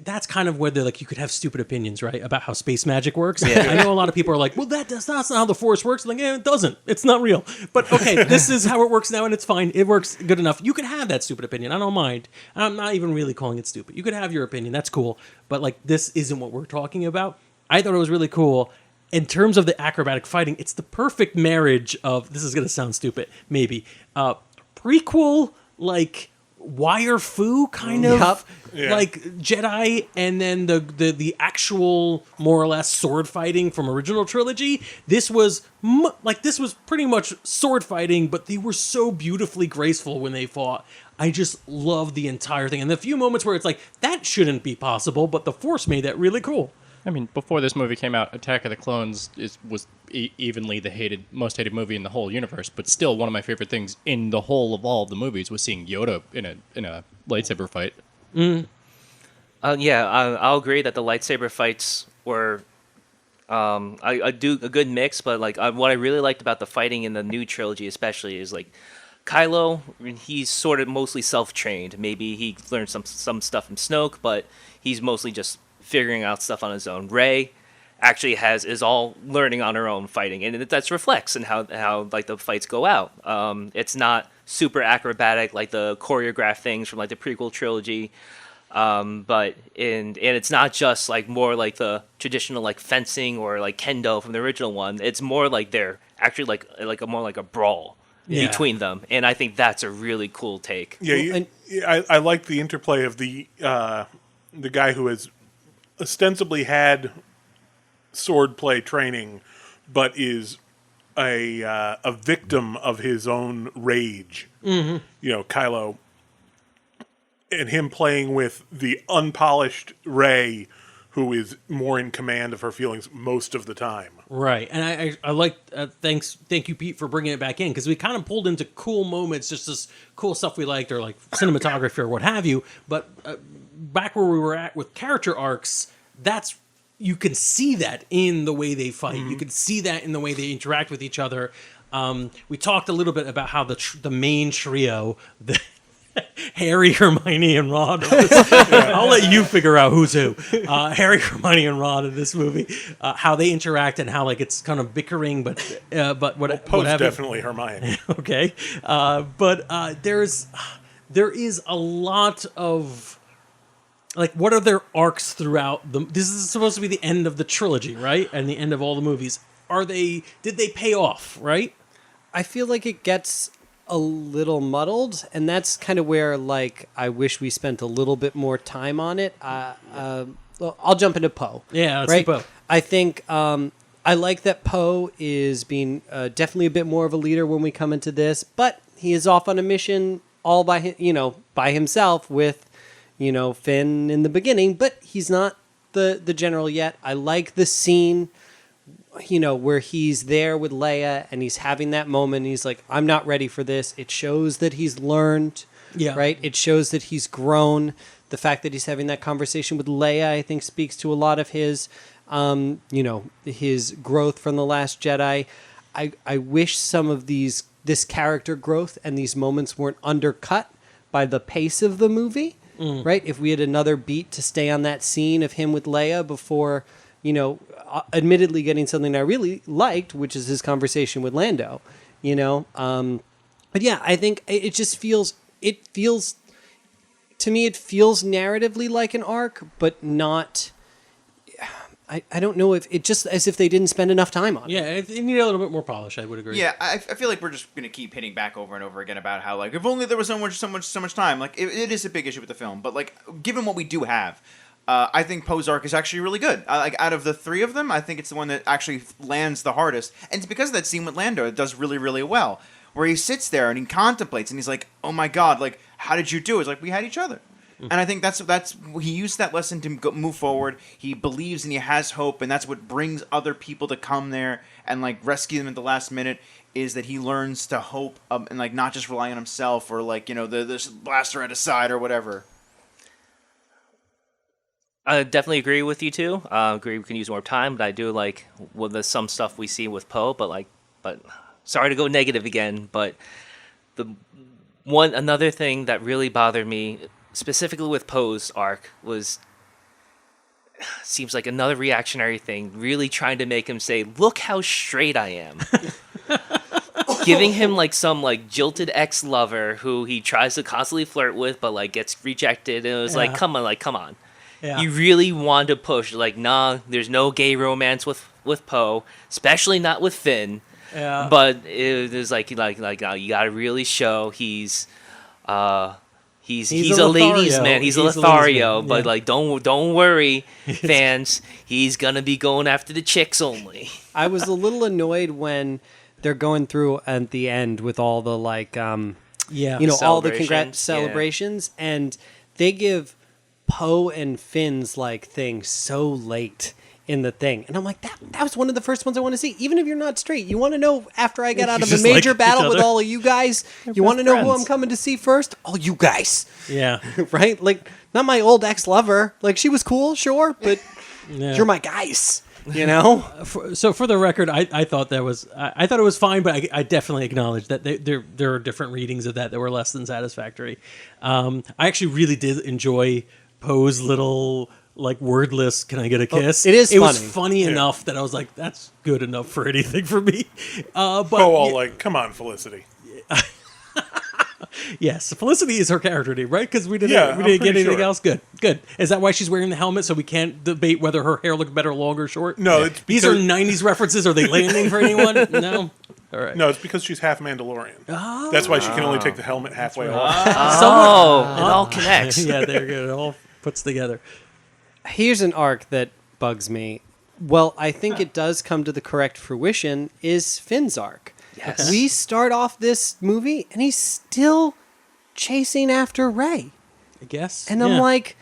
That's kind of where you could have stupid opinions, right, about how space magic works. I know a lot of people are like, well, that's not how the Force works. I'm like, it doesn't. It's not real. But okay, this is how it works now, and it's fine. It works good enough. You can have that stupid opinion. I don't mind. I'm not even really calling it stupid. You could have your opinion. That's cool. But this isn't what we're talking about. I thought it was really cool. In terms of the acrobatic fighting, it's the perfect marriage of, this is going to sound stupid, maybe, prequel, wire fu kind of Jedi, and then the actual more or less sword fighting from original trilogy. This was this was pretty much sword fighting, but they were so beautifully graceful when they fought. I just love the entire thing, and the few moments where it's like that shouldn't be possible, but the Force made that really cool. I mean, before this movie came out, Attack of the Clones was evenly the most hated movie in the whole universe, but still one of my favorite things in the whole of all of the movies was seeing Yoda in a lightsaber fight. I'll agree that the lightsaber fights were I do a good mix, but what I really liked about the fighting in the new trilogy especially is Kylo, he's sort of mostly self-trained. Maybe he learned some stuff from Snoke, but he's mostly just figuring out stuff on his own. Rey actually is all learning on her own fighting, and that's reflects in how the fights go out. It's not super acrobatic like the choreographed things from the prequel trilogy, but it's not just more like the traditional fencing or kendo from the original one. It's more they're actually more like a brawl between them, and I think that's a really cool take. I like the interplay of the guy who has ostensibly had swordplay training, but is a victim of his own rage. Mm-hmm. Kylo, and him playing with the unpolished Rey, who is more in command of her feelings most of the time. Right, and I like thank you, Pete, for bringing it back in, because we kind of pulled into cool moments, just this cool stuff we liked, or cinematography or what have you. But back where we were at with character arcs, you can see that in the way they fight. Mm-hmm. You can see that in the way they interact with each other. We talked a little bit about how the main trio, Harry, Hermione, and Ron. I'll let you figure out who's who. Harry, Hermione, and Ron in this movie. How they interact and how it's kind of bickering, but Poe's definitely Hermione. Okay, but there is a lot of what are their arcs throughout the? This is supposed to be the end of the trilogy, right? And the end of all the movies. Did they pay off? Right? I feel like it gets a little muddled, and that's kind of where I wish we spent a little bit more time on it. I'll jump into Poe. Yeah, let's see Poe. I think I like that Poe is being definitely a bit more of a leader when we come into this, but he is off on a mission all by himself with Finn in the beginning, but he's not the general yet. I like the scene where he's there with Leia and he's having that moment. And he's like, I'm not ready for this. It shows that he's learned, right? It shows that he's grown. The fact that he's having that conversation with Leia, I think, speaks to a lot of his, his growth from The Last Jedi. I wish some of this character growth and these moments weren't undercut by the pace of the movie, right? If we had another beat to stay on that scene of him with Leia before, admittedly getting something I really liked, which is his conversation with Lando, but yeah, I think it just feels to me, it feels narratively like an arc, but not. I don't know if it just as if they didn't spend enough time on it. Yeah, it needed a little bit more polish. I would agree. Yeah, I feel like we're just gonna keep hitting back over and over again about how like if only there was so much time. Like it is a big issue with the film, but like given what we do have, I think Poe's arc is actually really good. Like out of the three of them, I think it's the one that actually lands the hardest, and it's because of that scene with Lando. It does really really well, where he sits there and he contemplates and he's like, "Oh my God, like how did you do it?" It's like we had each other. And I think that's he used that lesson to move forward. He believes and he has hope, and that's what brings other people to come there and like rescue them at the last minute. Is that he learns to hope and like not just rely on himself or like the blaster at his side or whatever. I definitely agree with you too. Agree we can use more time, but I do like some stuff we see with Poe. But sorry to go negative again, but another thing that really bothered me, specifically with Poe's arc, was seems like another reactionary thing, really trying to make him say, "Look how straight I am." Giving him like some like jilted ex-lover who he tries to constantly flirt with, but like gets rejected, and it was like, come on. Yeah. You really want to push like, nah, there's no gay romance with Poe, especially not with Finn. Yeah. But it was like you gotta really show he's a ladies' man. He's a Lothario, but like don't worry, fans. He's gonna be going after the chicks only. I was a little annoyed when they're going through at the end with all the like, all the celebrations, and they give Poe and Finn's like thing so late in the thing, and I'm like, that was one of the first ones I want to see. Even if you're not straight, you want to know after I get out of a major battle with all of you guys, you want to know who I'm coming to see first? All you guys. Yeah. Right? Like, not my old ex-lover. Like, she was cool, sure, but you're my guys. You know? So for the record, I thought that was I thought it was fine, but I definitely acknowledge that there are different readings of that were less than satisfactory. I actually really did enjoy Poe's little like wordless, can I get a kiss? It was funny enough that I was like, that's good enough for anything for me. But like, come on, Felicity. Yes, Felicity is her character name, right? Because we didn't get anything else. Good. Is that why she's wearing the helmet? So we can't debate whether her hair looked better long or short? No, these are 90s references. Are they landing for anyone? No. All right. No, it's because she's half Mandalorian. Oh. That's why she can only take the helmet halfway off. It all connects. Yeah, there you go. It all puts together. Here's an arc that bugs me. Well, I think it does come to the correct fruition, is Finn's arc. Yes. We start off this movie, and he's still chasing after Rey. I guess. And I'm like,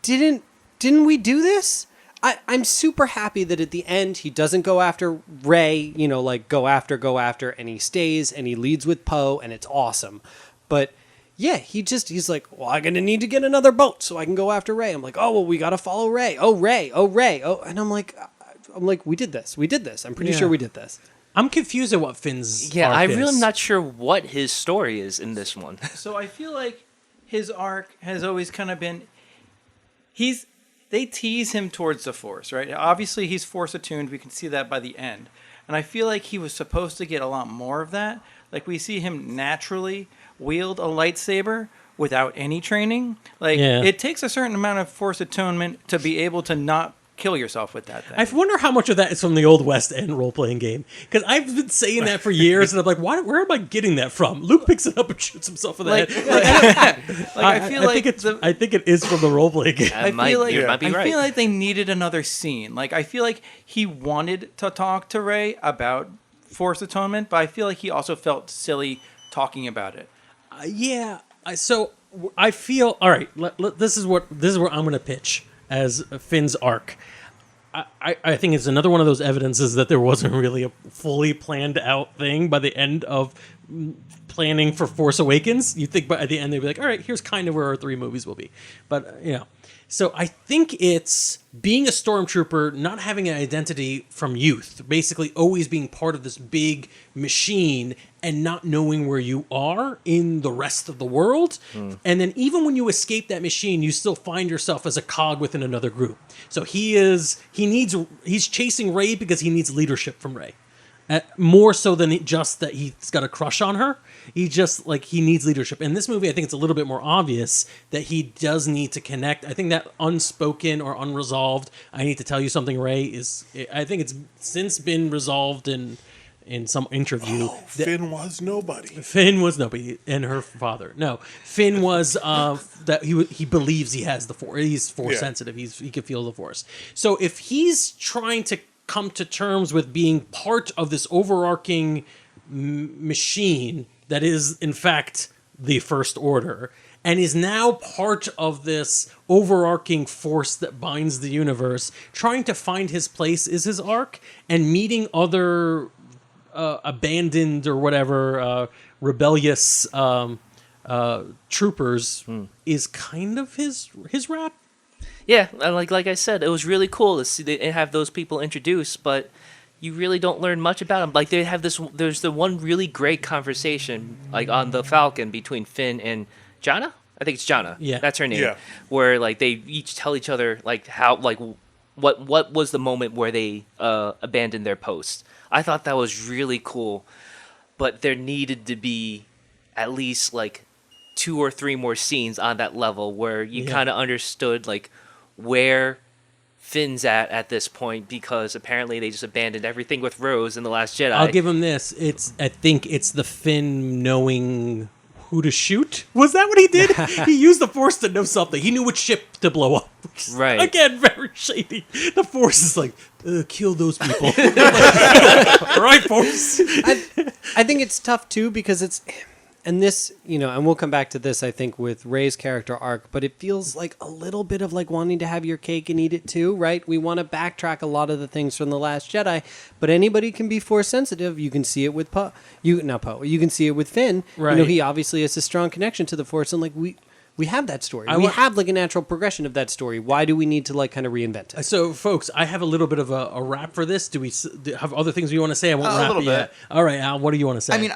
didn't we do this? I'm super happy that at the end, he doesn't go after Rey, like go after, and he stays, and he leads with Poe, and it's awesome. But yeah, he's like, well, I'm going to need to get another boat so I can go after Rey. I'm like, oh, well, we got to follow Rey. Oh, Rey. Oh, and I'm like, we did this. I'm pretty sure we did this. I'm confused at what Finn's arc I is. really am not sure what his story is in this one. So I feel like his arc has always kind of been, they tease him towards the Force, right? Obviously, he's Force attuned. We can see that by the end. And I feel like he was supposed to get a lot more of that. Like, we see him naturally wield a lightsaber without any training. Like, it takes a certain amount of Force attunement to be able to not kill yourself with that thing. I wonder how much of that is from the old West End role-playing game. Because I've been saying that for years, and I'm like, where am I getting that from? Luke picks it up and shoots himself in the head. I think it is from the role-playing game. You might be right. I feel like they needed another scene. Like, I feel like he wanted to talk to Rey about Force Atonement, but I feel like he also felt silly talking about it. So I feel, all right, this is what I'm going to pitch as Finn's arc. I think it's another one of those evidences that there wasn't really a fully planned out thing by the end of planning for Force Awakens. You think by the end they'd be like, all right, here's kind of where our 3 movies will be. But, So I think it's being a stormtrooper, not having an identity from youth, basically always being part of this big machine and not knowing where you are in the rest of the world. And then even when you escape that machine, you still find yourself as a cog within another group. So he's chasing Rey because he needs leadership from Rey. more so than just that he's got a crush on her. He just he needs leadership. In this movie, I think it's a little bit more obvious that he does need to connect. I think that unspoken or unresolved, I need to tell you something, Ray, I think it's since been resolved in some interview. Finn was nobody. Finn was nobody, and her father. No, Finn was that he believes he has the Force. He's Force sensitive. He can feel the Force. So if he's trying to come to terms with being part of this overarching machine that is, in fact, the First Order, and is now part of this overarching force that binds the universe, trying to find his place is his arc, and meeting other abandoned or whatever rebellious troopers is kind of his rap. Yeah, like I said, it was really cool to see they have those people introduced, but you really don't learn much about them. Like they have there's the one really great conversation on the Falcon between Finn and Jana. I think it's Jana. Yeah, that's her name. Yeah. Where they each tell each other how what was the moment where they abandoned their post. I thought that was really cool, but there needed to be at least 2 or 3 more scenes on that level where you kind of understood where Finn's at this point, because apparently they just abandoned everything with Rose in The Last Jedi. I'll give him this. I think it's the Finn knowing who to shoot. Was that what he did? He used the Force to know something. He knew which ship to blow up. Right. Again, very shady. The Force is kill those people. All right, Force. I think it's tough too because it's, and this, and we'll come back to this, I think, with Rey's character arc, but it feels like a little bit of wanting to have your cake and eat it too, right? We want to backtrack a lot of the things from The Last Jedi, but anybody can be Force sensitive. You can see it with you can see it with Finn. Right. He obviously has a strong connection to the Force, and we have that story. We have a natural progression of that story. Why do we need to kind of reinvent it? So, folks, I have a little bit of a wrap for this. Do we have other things we want to say? I won't A wrap little it yet. bit. All right, Al, what do you want to say? I mean,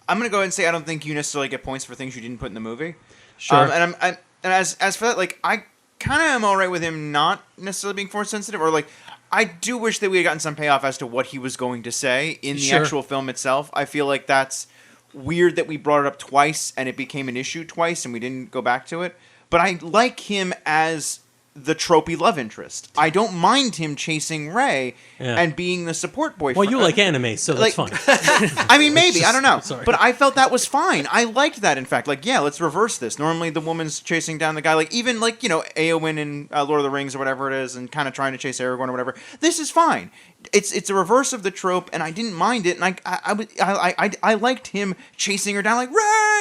I'm going to go ahead and say I don't think you necessarily get points for things you didn't put in the movie. Sure. And as for that, I kind of am all right with him not necessarily being Force sensitive, or I do wish that we had gotten some payoff as to what he was going to say in the actual film itself. I feel like that's weird that we brought it up twice and it became an issue twice and we didn't go back to it. But I like him as the tropey love interest. I don't mind him chasing Rey and being the support boyfriend. Well, you like anime, so that's fine. I mean, maybe. I don't know. Sorry. But I felt that was fine. I liked that, in fact. Let's reverse this. Normally, the woman's chasing down the guy. Even, Eowyn in Lord of the Rings or whatever it is, and kind of trying to chase Aragorn or whatever. This is fine. It's a reverse of the trope, and I didn't mind it. And I liked him chasing her down, Rey!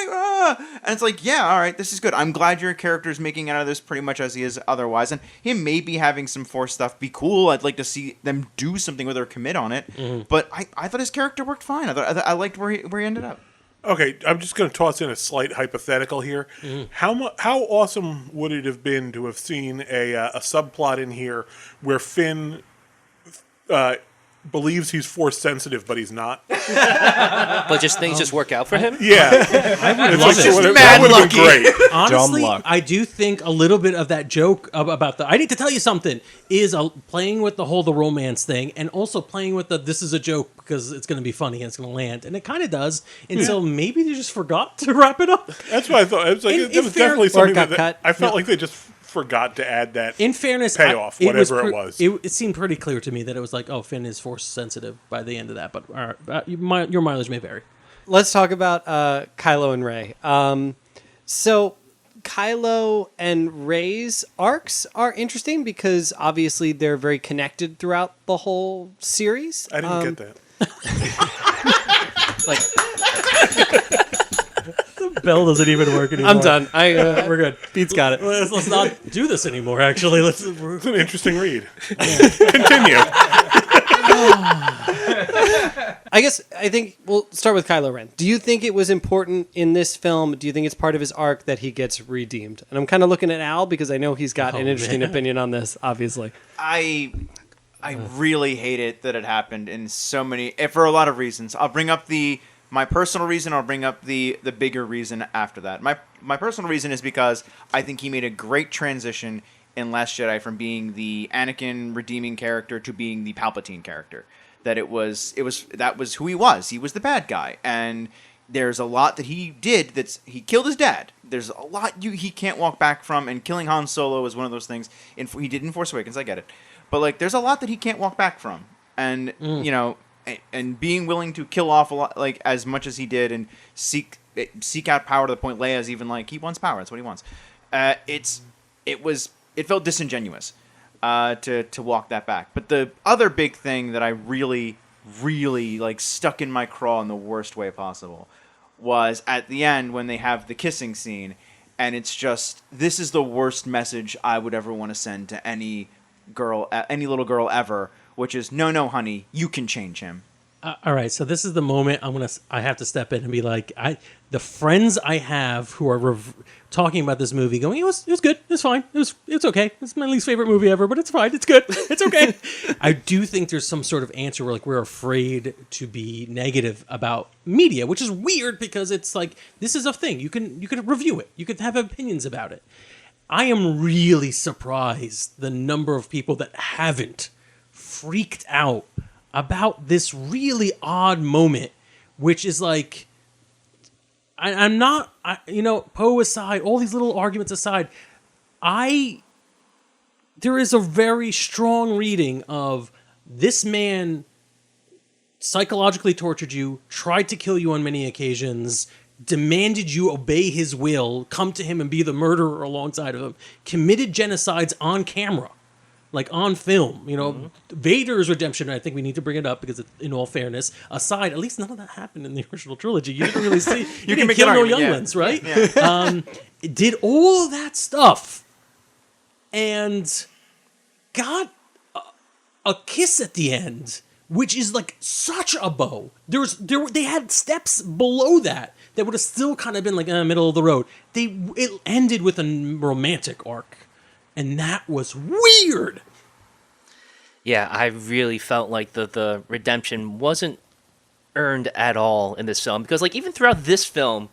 Ah! And it's yeah, all right, this is good. I'm glad your character's making out of this pretty much as he is otherwise. And him maybe having some Force stuff be cool. I'd like to see them do something with her, commit on it. Mm-hmm. But I thought his character worked fine. I liked where he ended up. Okay, I'm just going to toss in a slight hypothetical here. Mm-hmm. How awesome would it have been to have seen a subplot in here where Finn believes he's Force sensitive, but he's not? But things just work out for him? Yeah. I would love it. That would have been great. Honestly, I do think a little bit of that joke about I need to tell you something is playing with the romance thing, and also playing with this is a joke because it's going to be funny and it's going to land, and it kind of does. And so maybe they just forgot to wrap it up. That's what I thought. It was it was definitely something that I felt like they just forgot to add that. In fairness, payoff, whatever it was. It seemed pretty clear to me that it was Finn is Force sensitive by the end of that. But your mileage may vary. Let's talk about Kylo and Rey. So Kylo and Rey's arcs are interesting because obviously they're very connected throughout the whole series. I didn't get that. The bell doesn't even work anymore. I'm done. We're good. Pete's got it. Let's not do this anymore. Actually, it's an interesting read. Continue. I think we'll start with Kylo Ren. Do you think it was important in this film? Do you think it's part of his arc that he gets redeemed? And I'm kind of looking at Al because I know he's got an interesting opinion on this, obviously. I really hate it that it happened in so many, for a lot of reasons. I'll bring up my personal reason. I'll bring up the bigger reason after that. My personal reason is because I think he made a great transition in Last Jedi from being the Anakin redeeming character to being the Palpatine character. that that was who he was. He was the bad guy, and there's a lot that he did. He killed his dad. There's a lot he can't walk back from, and killing Han Solo is one of those things. He did in Force Awakens, I get it, but like there's a lot that he can't walk back from, and you know, and being willing to kill off a lot, like as much as he did, and seek out power to the point Leia's even like he wants power. That's what he wants. It felt disingenuous to walk that back. But the other big thing that I really like stuck in my craw in the worst way possible was at the end when they have the kissing scene, and it's just, this is the worst message I would ever want to send to any little girl ever, which is no honey, you can change him. All right, so this is the moment I have to step in and be like, the friends I have who are talking about this movie, going, it was good, it's fine, it's okay, it's my least favorite movie ever, but it's fine, it's good, it's okay. I do think there's some sort of answer where like we're afraid to be negative about media, which is weird because it's like this is a thing you can review it, you could have opinions about it. I am really surprised the number of people that haven't freaked out about this really odd moment, which is like, I'm not, Poe aside, all these little arguments aside, there is a very strong reading of this man psychologically tortured you, tried to kill you on many occasions, demanded you obey his will, come to him and be the murderer alongside of him, committed genocides on camera. Like on film, Vader's redemption, I think we need to bring it up because in all fairness, aside, at least none of that happened in the original trilogy. You didn't really see, you didn't kill no younglings, right? Yeah. Did all of that stuff and got a kiss at the end, which is like such a bow. They had steps below that would have still kind of been like middle of the road. It ended with a romantic arc. And that was weird. Yeah, I really felt like the redemption wasn't earned at all in this film. Because like even throughout this film,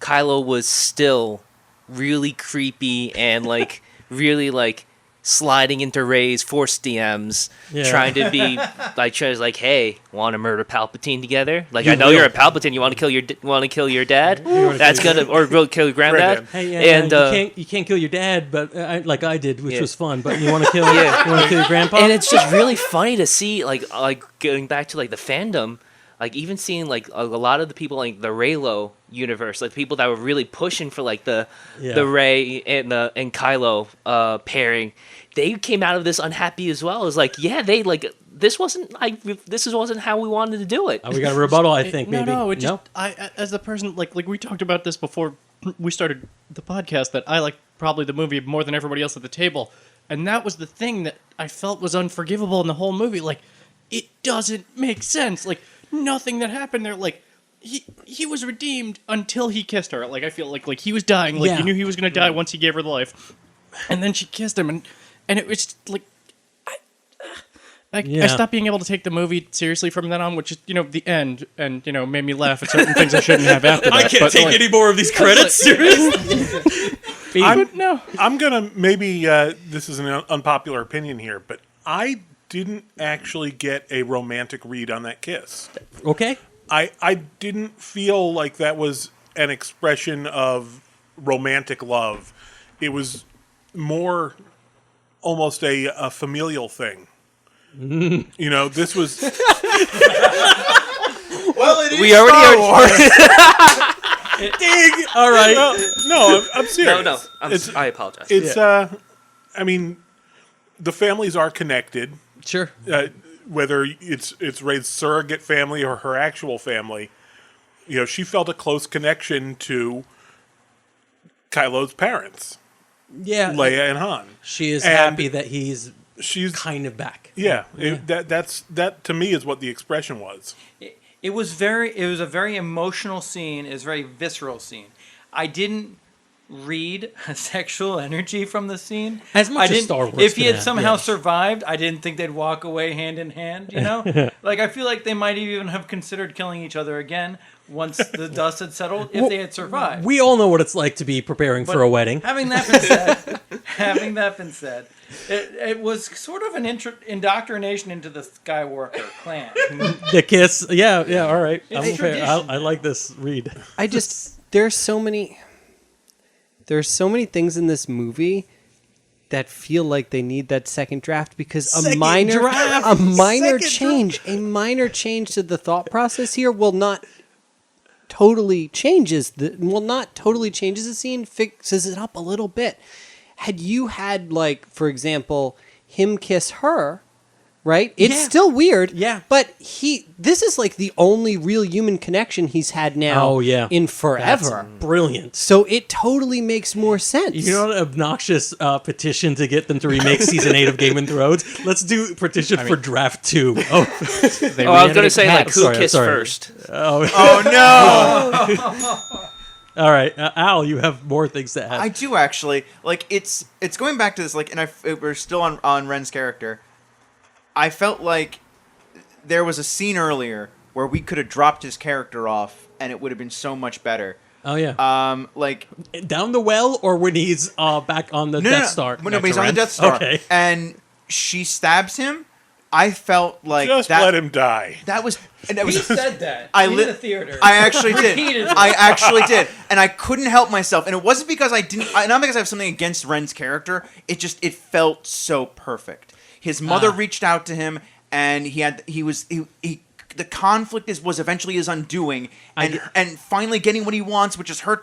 Kylo was still really creepy and like really like sliding into Rey's Force DMs, trying to be like, hey, want to murder Palpatine together? Like, I know you're a Palpatine. You want to kill your dad? That's gonna or kill your granddad? Hey, and you can't kill your dad, but like I did, which was fun. But you want to kill your grandpa? And it's just really funny to see like going back to like the fandom. Like even seeing like a lot of the people like the Reylo universe, like people that were really pushing for like the Rey and Kylo pairing, they came out of this unhappy as well. It was like, they like this wasn't how we wanted to do it. We got a rebuttal, I think. I as the person like we talked about this before we started the podcast, that I like probably the movie more than everybody else at the table, and that was the thing that I felt was unforgivable in the whole movie. Like it doesn't make sense. Like nothing that happened there, like he was redeemed until he kissed her. Like I feel like he was dying, like you knew he was going to die once he gave her the life, and then she kissed him, and it was like I stopped being able to take the movie seriously from then on, which is the end, and made me laugh at certain things I shouldn't have after that. I can't take any more of these credits seriously. I'm gonna maybe this is an unpopular opinion here, but I didn't actually get a romantic read on that kiss. Okay. I didn't feel like that was an expression of romantic love. It was more almost a familial thing. This was... Well, it is we already Star Wars. Dig! All right. No, I'm serious. No, I apologize. It's, I mean, the families are connected. Sure. Whether it's Rey's surrogate family or her actual family, she felt a close connection to Kylo's parents. Yeah, Leia and Han. She is happy that she's kind of back. Yeah, that to me is what the expression was. It was a very emotional scene. It was a very visceral scene. I didn't read a sexual energy from the scene. As much I as didn't, Star Wars if he can had have, somehow yeah. survived, I didn't think they'd walk away hand in hand. You know, like I feel like they might even have considered killing each other again once the dust had settled if they had survived. We all know what it's like to be preparing for a wedding. Having that been said, it was sort of an indoctrination into the Skywalker clan. The kiss, yeah, all right. It's I'm fair. tradition. I like this read. There's so many things in this movie that feel like they need that second draft because a minor change to the thought process here will not totally changes the scene, fixes it up a little bit. Had you had, like, for example, him kiss her, right? It's still weird. Yeah. But this is like the only real human connection he's had now in forever. That's brilliant. So it totally makes more sense. You know, an obnoxious petition to get them to remake season 8 of Game of Thrones? Let's do petition for draft 2. I was going to say, like, who kissed first? Oh no! All right, Al, you have more things to add. I do actually. Like it's going back to this. Like, and we're still on Ren's character. I felt like there was a scene earlier where we could have dropped his character off, and it would have been so much better. Oh yeah. Like down the well, or when he's back on the Death Star. No, but he's on the Death Star. Okay. And she stabs him. I felt like Just let him die. That was. And He said that in the theater. I actually did. Repeatedly. I actually did, and I couldn't help myself. And it wasn't because I didn't. Not because I have something against Ren's character. It felt so perfect. His mother reached out to him, and the conflict was eventually his undoing, and finally getting what he wants, which is her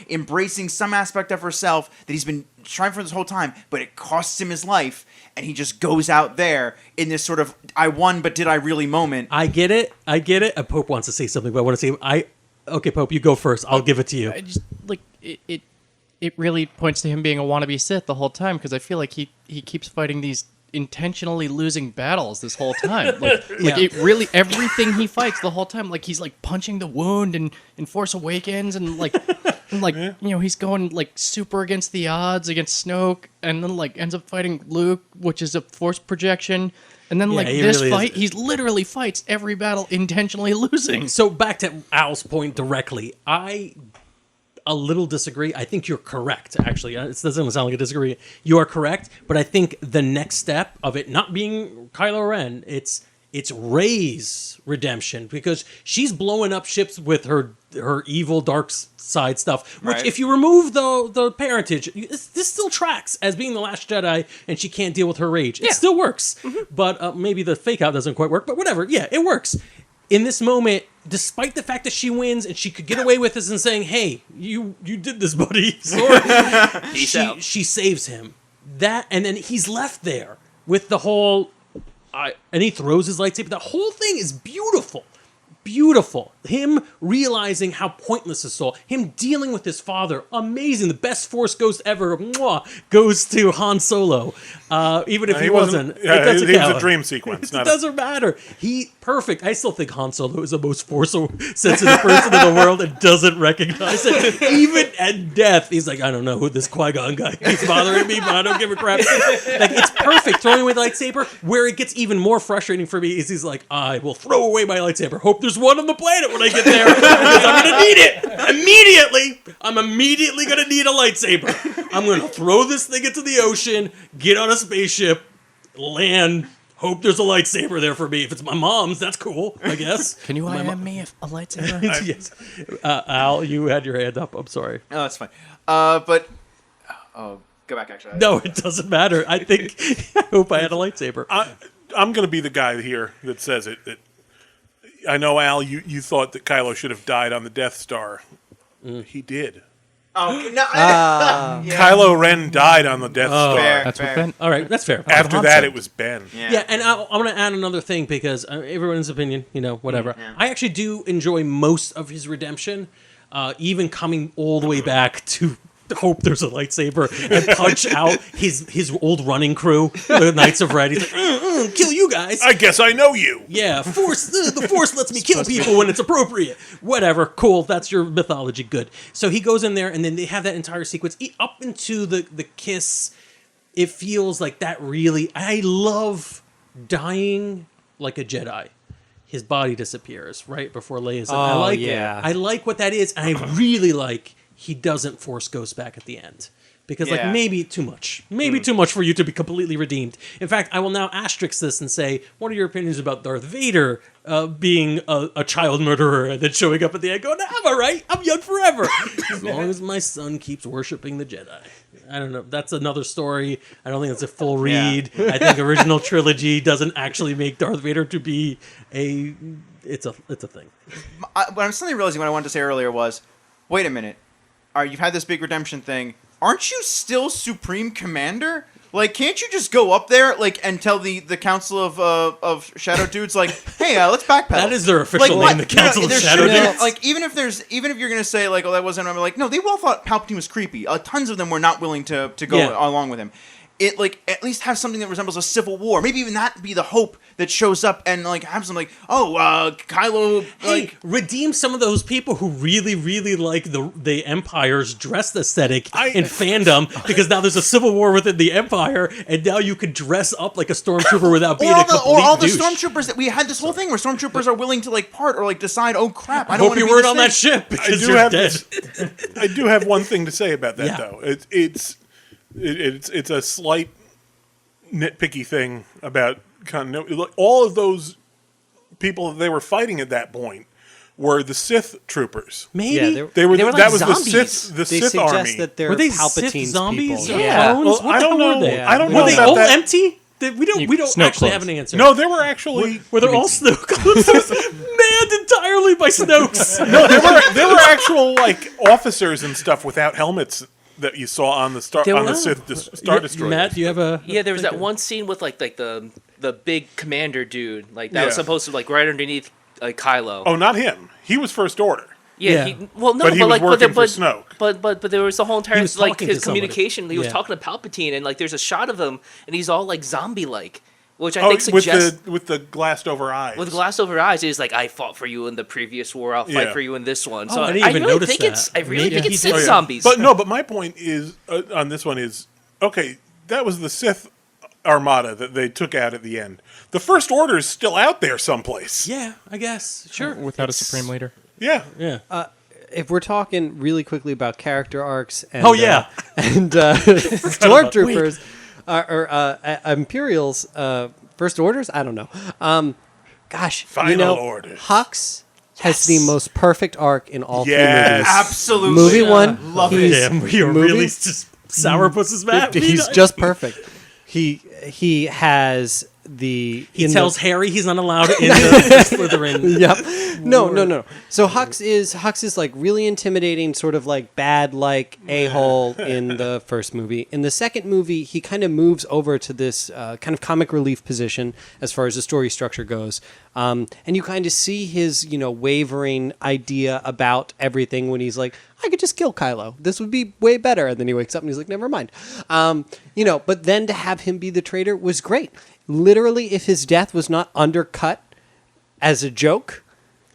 embracing some aspect of herself that he's been trying for this whole time, but it costs him his life, and he just goes out there in this sort of "I won, but did I really?" moment. I get it. Pope wants to say something, but I want to say okay, Pope, you go first. I'll give it to you. I just like it really points to him being a wannabe Sith the whole time, because I feel like he keeps fighting these intentionally losing battles this whole time. It really, everything he fights the whole time, like he's like punching the wound in Force Awakens, and you know, he's going like super against the odds against Snoke, and then like ends up fighting Luke, which is a force projection. And then, this really fight, he literally fights every battle intentionally losing. So back to Al's point directly, I a little disagree. I think you're correct, actually. It doesn't sound like a disagree. You are correct, but I think the next step of it not being Kylo Ren, it's Rey's redemption, because she's blowing up ships with her evil dark side stuff, which if you remove the parentage, this still tracks as being the Last Jedi, and she can't deal with her rage. It still works, but maybe the fake out doesn't quite work, but whatever. Yeah, it works. In this moment, despite the fact that she wins and she could get away with this and saying, "Hey, you did this, buddy," Peace out. She saves him. And then he's left there with the whole, and he throws his lightsaber. The whole thing is beautiful. Beautiful. Him realizing how pointless his soul. Him dealing with his father. Amazing. The best Force ghost ever. Mwah, goes to Han Solo. Even if he wasn't. Yeah, it was a dream sequence. It doesn't matter. Perfect. I still think Han Solo is the most Force-sensitive person in the world and doesn't recognize it. Even at death, he's like, I don't know who this Qui-Gon guy is bothering me, but I don't give a crap. Like, it's perfect. Throwing away the lightsaber. Where it gets even more frustrating for me is he's like, I will throw away my lightsaber. Hope there's one on the planet when I get there, because I'm going to need it immediately. I'm immediately going to need a lightsaber. I'm going to throw this thing into the ocean, get on a spaceship, land, hope there's a lightsaber there for me. If it's my mom's, that's cool, I guess. Can you IM me a lightsaber? Yes. Al, you had your hand up. I'm sorry. No, that's fine. But go back, actually. No, it doesn't matter. I hope I had a lightsaber. I'm going to be the guy here that says it. I know, Al, you thought that Kylo should have died on the Death Star. He did. Oh, no. Kylo Ren died on the Death Star. Fair, That's fair. what Ben. All right, that's fair. After that, it was Ben. Yeah, and I want to add another thing, because everyone's opinion, whatever. Yeah. I actually do enjoy most of his redemption, even coming all the way back to hope there's a lightsaber and punch out his old running crew, the Knights of Red. He's like, kill you guys. I guess I know you. Yeah, the Force lets me kill people when it's appropriate. Whatever, cool. That's your mythology. Good. So he goes in there, and then they have that entire sequence up into the kiss. It feels like that really. I love dying like a Jedi. His body disappears right before Leia's. I like it. I like what that is, and I really like he doesn't force Ghost back at the end. Because, like, maybe too much. Maybe too much for you to be completely redeemed. In fact, I will now asterisk this and say, what are your opinions about Darth Vader being a child murderer and then showing up at the end going, I'm all right. I'm young forever. As long as my son keeps worshiping the Jedi. I don't know. That's another story. I don't think it's a full read. I think original trilogy doesn't actually make Darth Vader to be a... It's a thing. What I'm suddenly realizing what I wanted to say earlier was, wait a minute. All right, you've had this big redemption thing. Aren't you still Supreme Commander? Like, can't you just go up there, like, and tell the Council of Shadow Dudes, like, hey, let's backpedal? That is their official name, the Council of Shadow Dudes. Like, even if you're gonna say, like, oh, that wasn't, I'm like, no, they all thought Palpatine was creepy. Tons of them were not willing to go along with him. It, like, at least have something that resembles a civil war. Maybe even that be the hope that shows up and, like, have some, like, Kylo, like... redeem some of those people who really, really like the Empire's dress aesthetic in fandom, because now there's a civil war within the Empire, and now you could dress up like a stormtrooper without being a complete Or all the douche. stormtroopers that we had this whole thing where stormtroopers are willing to, like, part or, like, decide, oh, crap, I I don't hope want to you be weren't this on thing. that ship, because you're dead. I do have one thing to say about that, though. It's a slight nitpicky thing about continuity. Look, all of those people that they were fighting at that point were the Sith troopers. Maybe They were like that was zombies. the They Sith suggest army. that they're were they Palpatine's Sith zombies? people. Yeah. Clones? Well, What I the don't hell know. were they? I don't Were know they about all that. empty? We don't Snow actually clones. have an answer. No, they were actually Were they all snow clones? Manned entirely by Snokes. no, there were actual like officers and stuff without helmets that you saw on the Star Destroyer. Matt, do you have a... Yeah, there was that one scene with like the big commander dude, like that was supposed to like right underneath like Kylo. Oh, not him. He was First Order. Yeah. He, well, no, But he but was like, working but, for Snoke. But there was the whole entire He was like talking his to somebody. communication. He was Yeah. talking to Palpatine, and like there's a shot of him, and he's all like zombie-like, which I think with suggests with the glassed over eyes. with glass over eyes. He's like, I fought for you in the previous war. I'll fight Yeah. for you in this one. Oh, So I didn't even really notice think that. it's. I really Maybe think he it's did. Sith Oh, yeah. zombies. But my point is on this one is okay. That was the Sith armada that they took out at the end. The First Order is still out there someplace. Yeah, I guess. Sure. Without a supreme leader. Yeah. Yeah. If we're talking really quickly about character arcs and stormtroopers or Imperials, First Orders, I don't know. Final Orders. Hux has the most perfect arc in all three Yes. movies. Absolutely. Movie one, Love he's- it. Damn, you're movie- really just sourpuss's Matt. He's just perfect. He has the He in the- tells Harry he's not allowed in the Slytherin. Yep. No. So Hux is like really intimidating, sort of like bad, like a-hole in the first movie. In the second movie, he kind of moves over to this kind of comic relief position as far as the story structure goes. And you kind of see his, wavering idea about everything when he's like, I could just kill Kylo. This would be way better. And then he wakes up and he's like, never mind. But then to have him be the traitor was great. Literally, if his death was not undercut as a joke,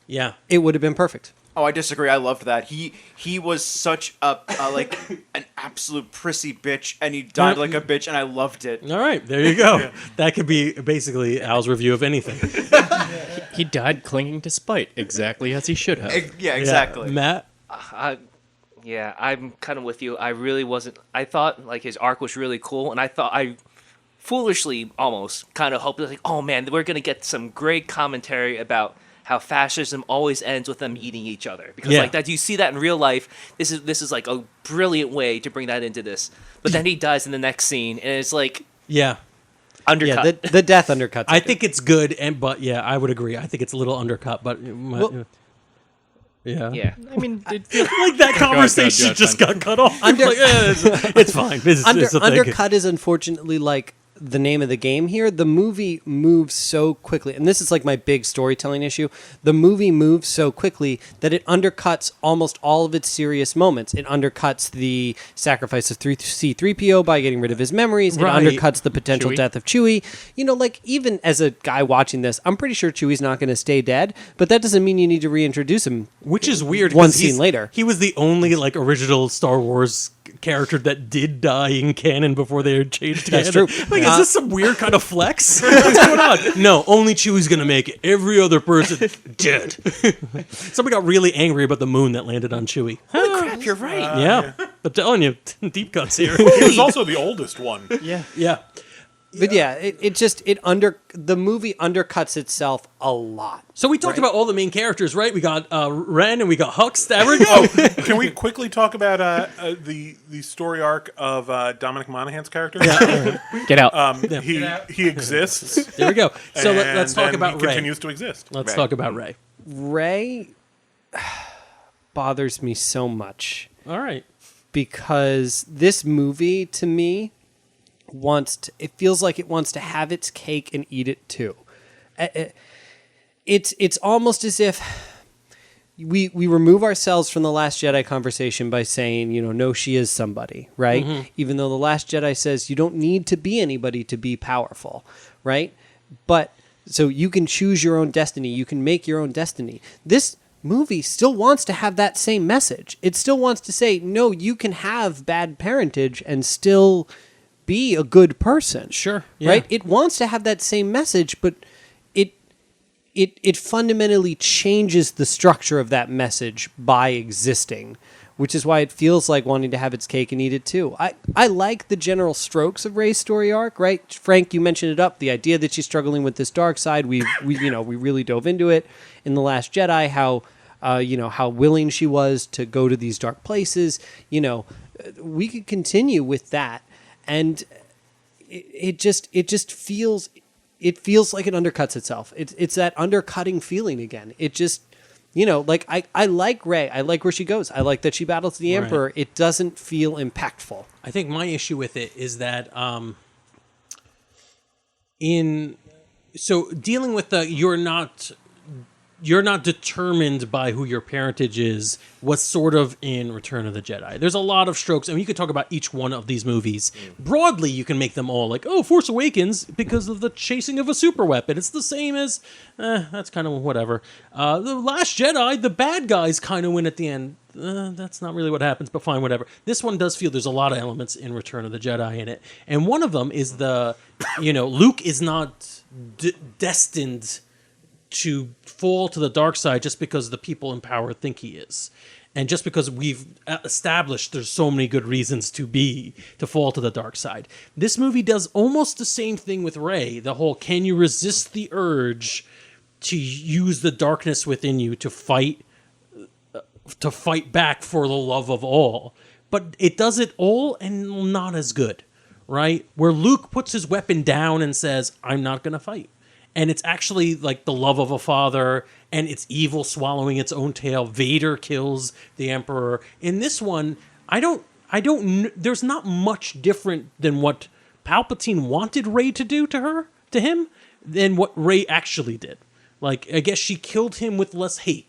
Yeah. it would have been perfect. Oh, I disagree. I loved that. He was such a like an absolute prissy bitch, and he died like a bitch, and I loved it. All right, there you go. That could be basically Al's review of anything. He died clinging to spite, exactly as he should have. Yeah, exactly. Yeah. Matt? Yeah, I'm kind of with you. I really wasn't. I thought like his arc was really cool, and I foolishly almost kind of hoped like, oh man, we're gonna get some great commentary about how fascism always ends with them eating each other, because like that, you see that in real life. This is like a brilliant way to bring that into this. But then he dies in the next scene, and it's like undercut. Yeah, the death undercuts. I think it's good, but I would agree. I think it's a little undercut, but Yeah. I mean, like that conversation just got cut off. It's fine. It's a thing. Undercut is unfortunately like the name of the game here. The movie moves so quickly, and this is like my big storytelling issue. The movie moves so quickly that it undercuts almost all of its serious moments. It undercuts the sacrifice of C-3PO by getting rid of his memories. Right. It undercuts the potential Chewie. death of Chewie. You know, like, even as a guy watching this, I'm pretty sure Chewie's not going to stay dead, but that doesn't mean you need to reintroduce him. Which is weird. One 'cause scene later. He was the only like original Star Wars character that did die in canon before they changed That's canon. true. Like, is this some weird kind of flex? What's going on? No, only Chewie's gonna make it. Every other person dead. Somebody got really angry about the moon that landed on Chewie. Holy crap, you're right. Yeah, I'm telling you, deep cuts here. He was also the oldest one. Yeah. But yeah, the movie undercuts itself a lot. So we talked about all the main characters, right? We got Ren and we got Hux. There we go. Can we quickly talk about the story arc of Dominic Monaghan's character? Get out. He exists. There we go. So and let's talk then about he Rey. continues to exist. Let's talk about Rey. Rey bothers me so much All right. because this movie, to me, it feels like it wants to have its cake and eat it too. It's almost as if we remove ourselves from the Last Jedi conversation by saying, no, she is somebody, right? Mm-hmm. Even though the Last Jedi says you don't need to be anybody to be powerful, right? But so you can choose your own destiny. You can make your own destiny. This movie still wants to have that same message. It still wants to say, no, you can have bad parentage and still be a good person. Sure. Yeah. Right? It wants to have that same message, but it fundamentally changes the structure of that message by existing, which is why it feels like wanting to have its cake and eat it too. I like the general strokes of Rey's story arc, right? Frank, you mentioned it up, the idea that she's struggling with this dark side. We really dove into it in The Last Jedi, how willing she was to go to these dark places. We could continue with that. And it just feels like it undercuts itself. It's that undercutting feeling again. It just, like I like Rey. I like where she goes. I like that she battles the Emperor. It doesn't feel impactful. I think my issue with it is that dealing with you're not determined by who your parentage is was sort of in Return of the Jedi. There's a lot of strokes, and you could talk about each one of these movies. Broadly, you can make them all like, Force Awakens, because of the chasing of a super weapon. It's the same as, that's kind of whatever. The Last Jedi, the bad guys kind of win at the end. That's not really what happens, but fine, whatever. This one does feel there's a lot of elements in Return of the Jedi in it. And one of them is Luke is not destined to fall to the dark side just because the people in power think he is. And just because we've established there's so many good reasons to fall to the dark side. This movie does almost the same thing with Rey. The whole, can you resist the urge to use the darkness within you to fight back for the love of all? But it does it all and not as good, right? Where Luke puts his weapon down and says, I'm not going to fight. And it's actually like the love of a father, and it's evil swallowing its own tail. Vader kills the Emperor. In this one, there's not much different than what Palpatine wanted Rey to do to him, than what Rey actually did. Like, I guess she killed him with less hate,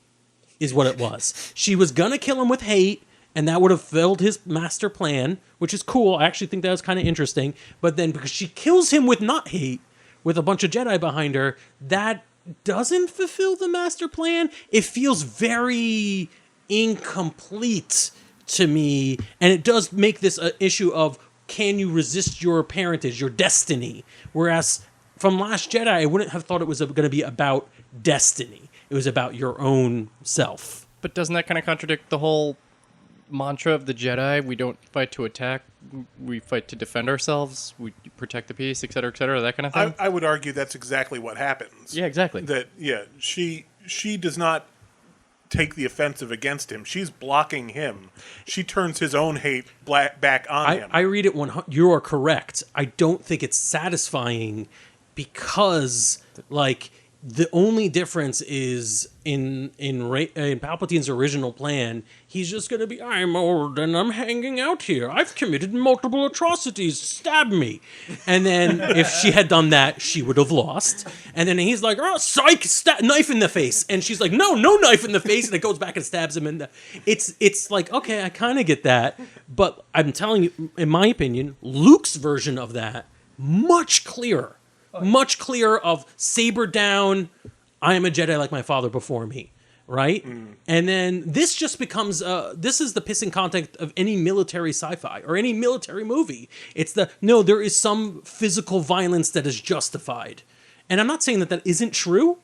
is what it was. She was gonna kill him with hate, and that would have failed his master plan, which is cool. I actually think that was kind of interesting. But then because she kills him with not hate, with a bunch of Jedi behind her, that doesn't fulfill the master plan. It feels very incomplete to me, and it does make this an issue of, can you resist your parentage, your destiny? Whereas from Last Jedi, I wouldn't have thought it was going to be about destiny. It was about your own self. But doesn't that kind of contradict the whole mantra of the Jedi? We don't fight to attack, we fight to defend ourselves, we protect the peace, et cetera, that kind of thing? I would argue that's exactly what happens. Yeah, exactly. She does not take the offensive against him. She's blocking him. She turns his own hate back on him. I read it you are correct. I don't think it's satisfying because, like, the only difference is in Palpatine's original plan, he's just going to be, I'm old and I'm hanging out here. I've committed multiple atrocities. Stab me. And then if she had done that, she would have lost. And then he's like, oh, psych, knife in the face. And she's like, no knife in the face. And it goes back and stabs him. And it's like, okay, I kind of get that. But I'm telling you, in my opinion, Luke's version of that, much clearer of saber down, I am a Jedi like my father before me, right? And then this just becomes, this is the pissing content of any military sci-fi or any military movie. It's there is some physical violence that is justified. And I'm not saying that isn't true.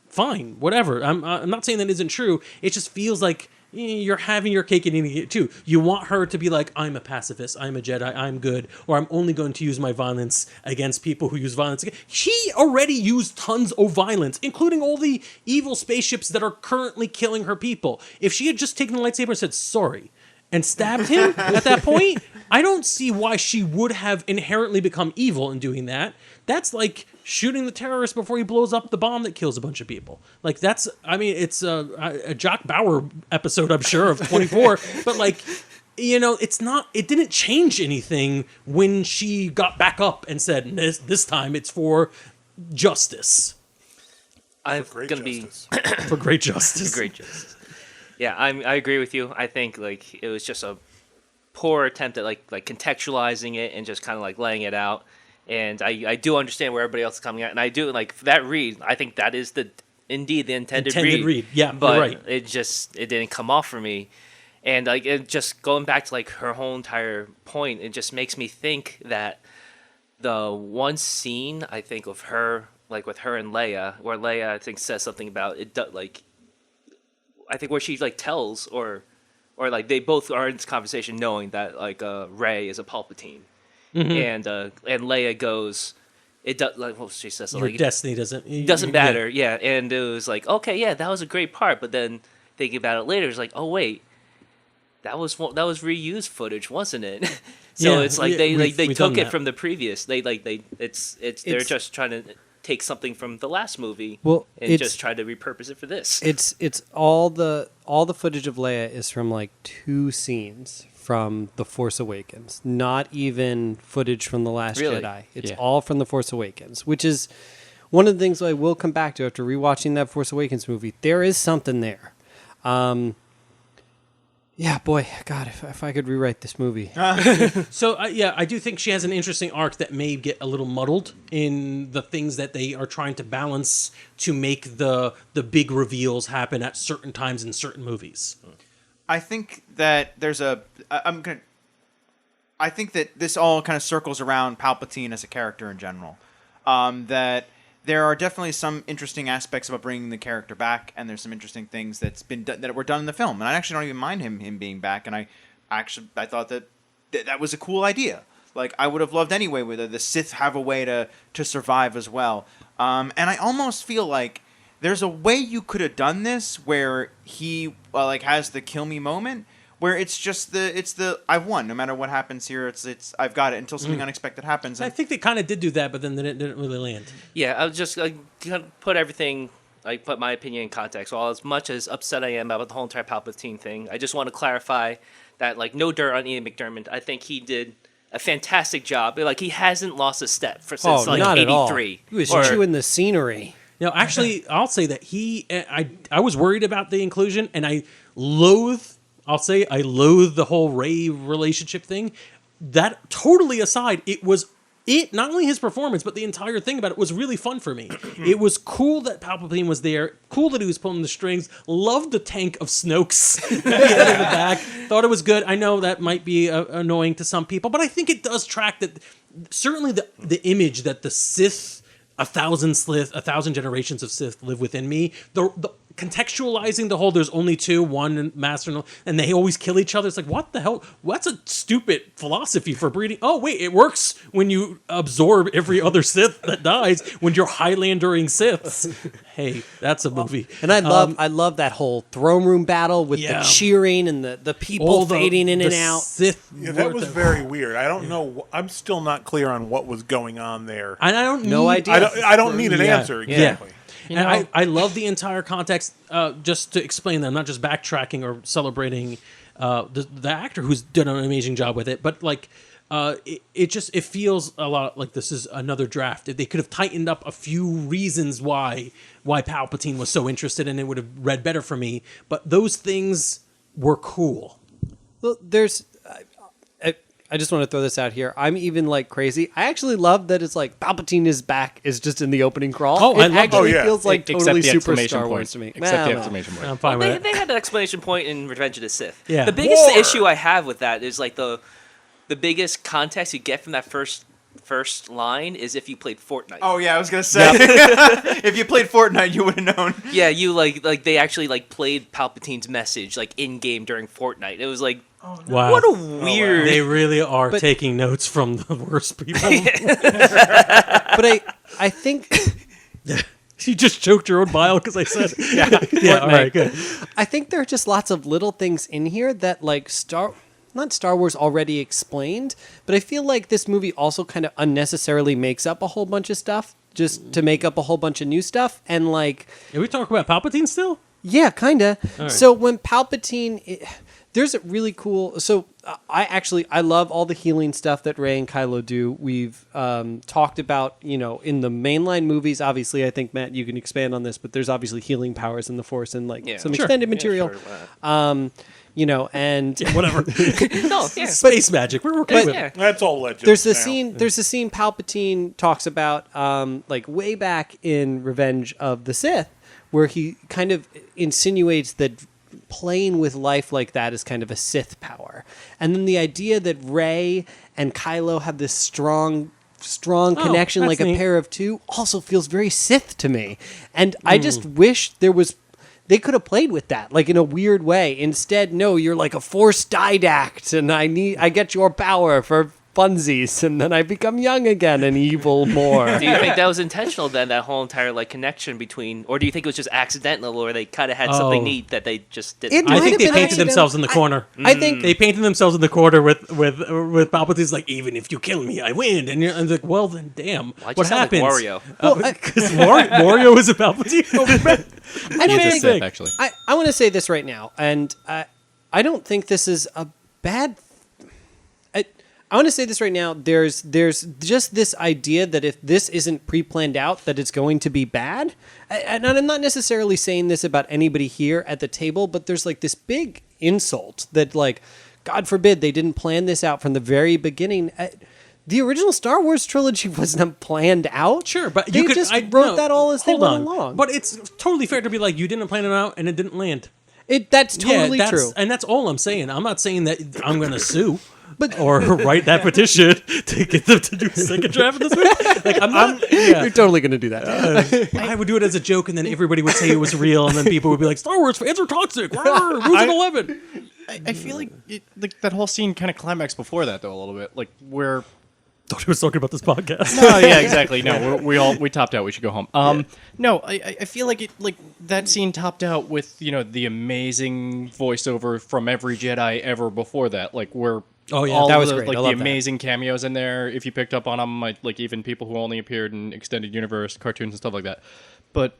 Fine, whatever. I'm not saying that isn't true. It just feels like you're having your cake and eating it too. You want her to be like, I'm a pacifist, I'm a Jedi, I'm good, or I'm only going to use my violence against people who use violence. She already used tons of violence, including all the evil spaceships that are currently killing her people. If she had just taken the lightsaber and said sorry and stabbed him at that point, I don't see why she would have inherently become evil in doing that. That's like shooting the terrorist before he blows up the bomb that kills a bunch of people. Like it's a Jock Bauer episode, I'm sure, of 24. But like, it didn't change anything when she got back up and said, this time it's for justice. For great justice. Great justice. Yeah, I agree with you. I think like it was just a poor attempt at like contextualizing it and just kind of like laying it out. And I do understand where everybody else is coming at, and I do like for that read. I think that is indeed the intended read. Yeah, but you're right. It didn't come off for me, and like it just going back to like her whole entire point, it just makes me think that the one scene I think of her like with her and Leia, where Leia I think says something about it, like I think where she like tells or like they both are in this conversation knowing that like Rey is a Palpatine. Mm-hmm. And Leia goes, it does like well she says your like destiny doesn't matter, yeah. And it was like okay, yeah, that was a great part, but then thinking about it later, it's like oh wait, that was reused footage, wasn't it? So it's like they took it from the previous. They're just trying to take something from the last movie and just try to repurpose it for this. It's all the footage of Leia is from like 2 scenes from The Force Awakens, not even footage from The Last Jedi. It's all from The Force Awakens, which is one of the things I will come back to after rewatching that Force Awakens movie. There is something there. Yeah, boy, God, if I could rewrite this movie. So, I do think she has an interesting arc that may get a little muddled in the things that they are trying to balance to make the big reveals happen at certain times in certain movies. I think that I think that this all kind of circles around Palpatine as a character in general. That there are definitely some interesting aspects about bringing the character back, and there's some interesting things that were done in the film. And I actually don't even mind him being back. And I thought that was a cool idea. Like I would have loved anyway whether the Sith have a way to survive as well. And I almost feel like there's a way you could have done this where he like has the kill me moment, where it's just I've won no matter what happens here. It's I've got it until something unexpected happens. I think they kind of did do that, but then it didn't really land. Yeah, I was just like put everything, like put my opinion in context. Well, as much as upset I am about the whole entire Palpatine thing, I just want to clarify that like no dirt on Ian McDiarmid. I think he did a fantastic job. Like he hasn't lost a step since like not 83. He was chewing the scenery. No, actually, I'll say that I was worried about the inclusion, and I loathe the whole Rey relationship thing. That totally aside, not only his performance, but the entire thing about it was really fun for me. It was cool that Palpatine was there, cool that he was pulling the strings, loved the tank of Snoke's at the end of the back, thought it was good. I know that might be annoying to some people, but I think it does track that certainly the image that the Sith, 1,000 generations of Sith live within me. The contextualizing the whole there's only two, one master, and they always kill each other. It's like, what the hell? That's a stupid philosophy for breeding. Oh, wait, it works when you absorb every other Sith that dies when you're Highlandering Siths. Hey, that's a movie. And I love that whole throne room battle with the cheering and the people fading in and out. Sith that was very weird. I don't know. I'm still not clear on what was going on there. And I don't idea. I don't need an answer exactly. Yeah. And I love the entire context. Just to explain that, I'm not just backtracking or celebrating the actor who's done an amazing job with it, but like it feels a lot like this is another draft. They could have tightened up a few reasons why Palpatine was so interested, and it would have read better for me. But those things were cool. Well, I just want to throw this out here. I'm even like crazy. I actually love that it's like Palpatine is back is just in the opening crawl. Oh, it actually feels like Except totally the super exclamation Star point. Wars to me. Except the exclamation point. I'm fine with it. They had an exclamation point in Revenge of the Sith. Yeah. The biggest War! issue I have with that is like the biggest context you get from that first line is if you played Fortnite. Oh yeah, I was gonna say if you played Fortnite, you would have known. Yeah, you like they actually like played Palpatine's message like in game during Fortnite. It was like, Wow. what a weird. They really are taking notes from the worst people. But I think You just choked your own bile because I said it. Yeah, all right, good. I think there are just lots of little things in here that like not Star Wars already explained, but I feel like this movie also kind of unnecessarily makes up a whole bunch of stuff just to make up a whole bunch of new stuff. And like, Are we talking about Palpatine still? yeah, kind of. right. So when Palpatine, there's a really cool. So I love all the healing stuff that Rey and Kylo do. We've talked about, in the mainline movies. Obviously, I think Matt, you can expand on this, but there's obviously healing powers in the Force and like some extended material. And Whatever. No, yeah. Space magic. We're okay with it. That's all legend. There's the scene. There's the scene Palpatine talks about, like way back in Revenge of the Sith, where he kind of insinuates that playing with life like that is kind of a Sith power, and then the idea that Rey and Kylo have this strong connection, like a neat. pair of two, also feels very Sith to me. And I just wish they could have played with that, like in a weird way. Instead, no, you're like a Force didact, and I get your power for funsies, and then I become young again and evil more. Do you think that was intentional then, that whole entire like connection between, or do you think it was just accidental, or they kind of had something neat that they just didn't? I think have they been painted accidental. themselves in the corner. I think They painted themselves in the corner with Palpatine's like, even if you kill me, I win. And you're like, well, then damn. Why'd you What sound happens? like Wario? Because Wario is a Palpatine. I don't He's a think Sith, actually. I want to say this right now, and I don't think this is a bad. I want to say this right now. There's just this idea that if this isn't pre-planned out, that it's going to be bad. And I'm not necessarily saying this about anybody here at the table, but there's like this big insult that, like, God forbid they didn't plan this out from the very beginning. The original Star Wars trilogy wasn't planned out. Sure, but they you could just I, wrote no, that all as they hold went on. along. But it's totally fair to be like, you didn't plan it out and it didn't land. That's totally true. And that's all I'm saying. I'm not saying that I'm going to sue. Or write that petition to get them to do a second draft of this movie. Like, I'm not. You're totally going to do that. I would do it as a joke, and then everybody would say it was real, and then people would be like, "Star Wars fans are toxic." Who's an 11? I feel like that whole scene kind of climaxed before that though a little bit, like where. Thought he was talking about this podcast. No, yeah, exactly. No, we topped out. We should go home. No, I feel like that scene topped out with the amazing voiceover from every Jedi ever before that, like where. Oh yeah, all that was the, great. Like I the love that. amazing cameos in there. If you picked up on them, like even people who only appeared in extended universe cartoons and stuff like that. But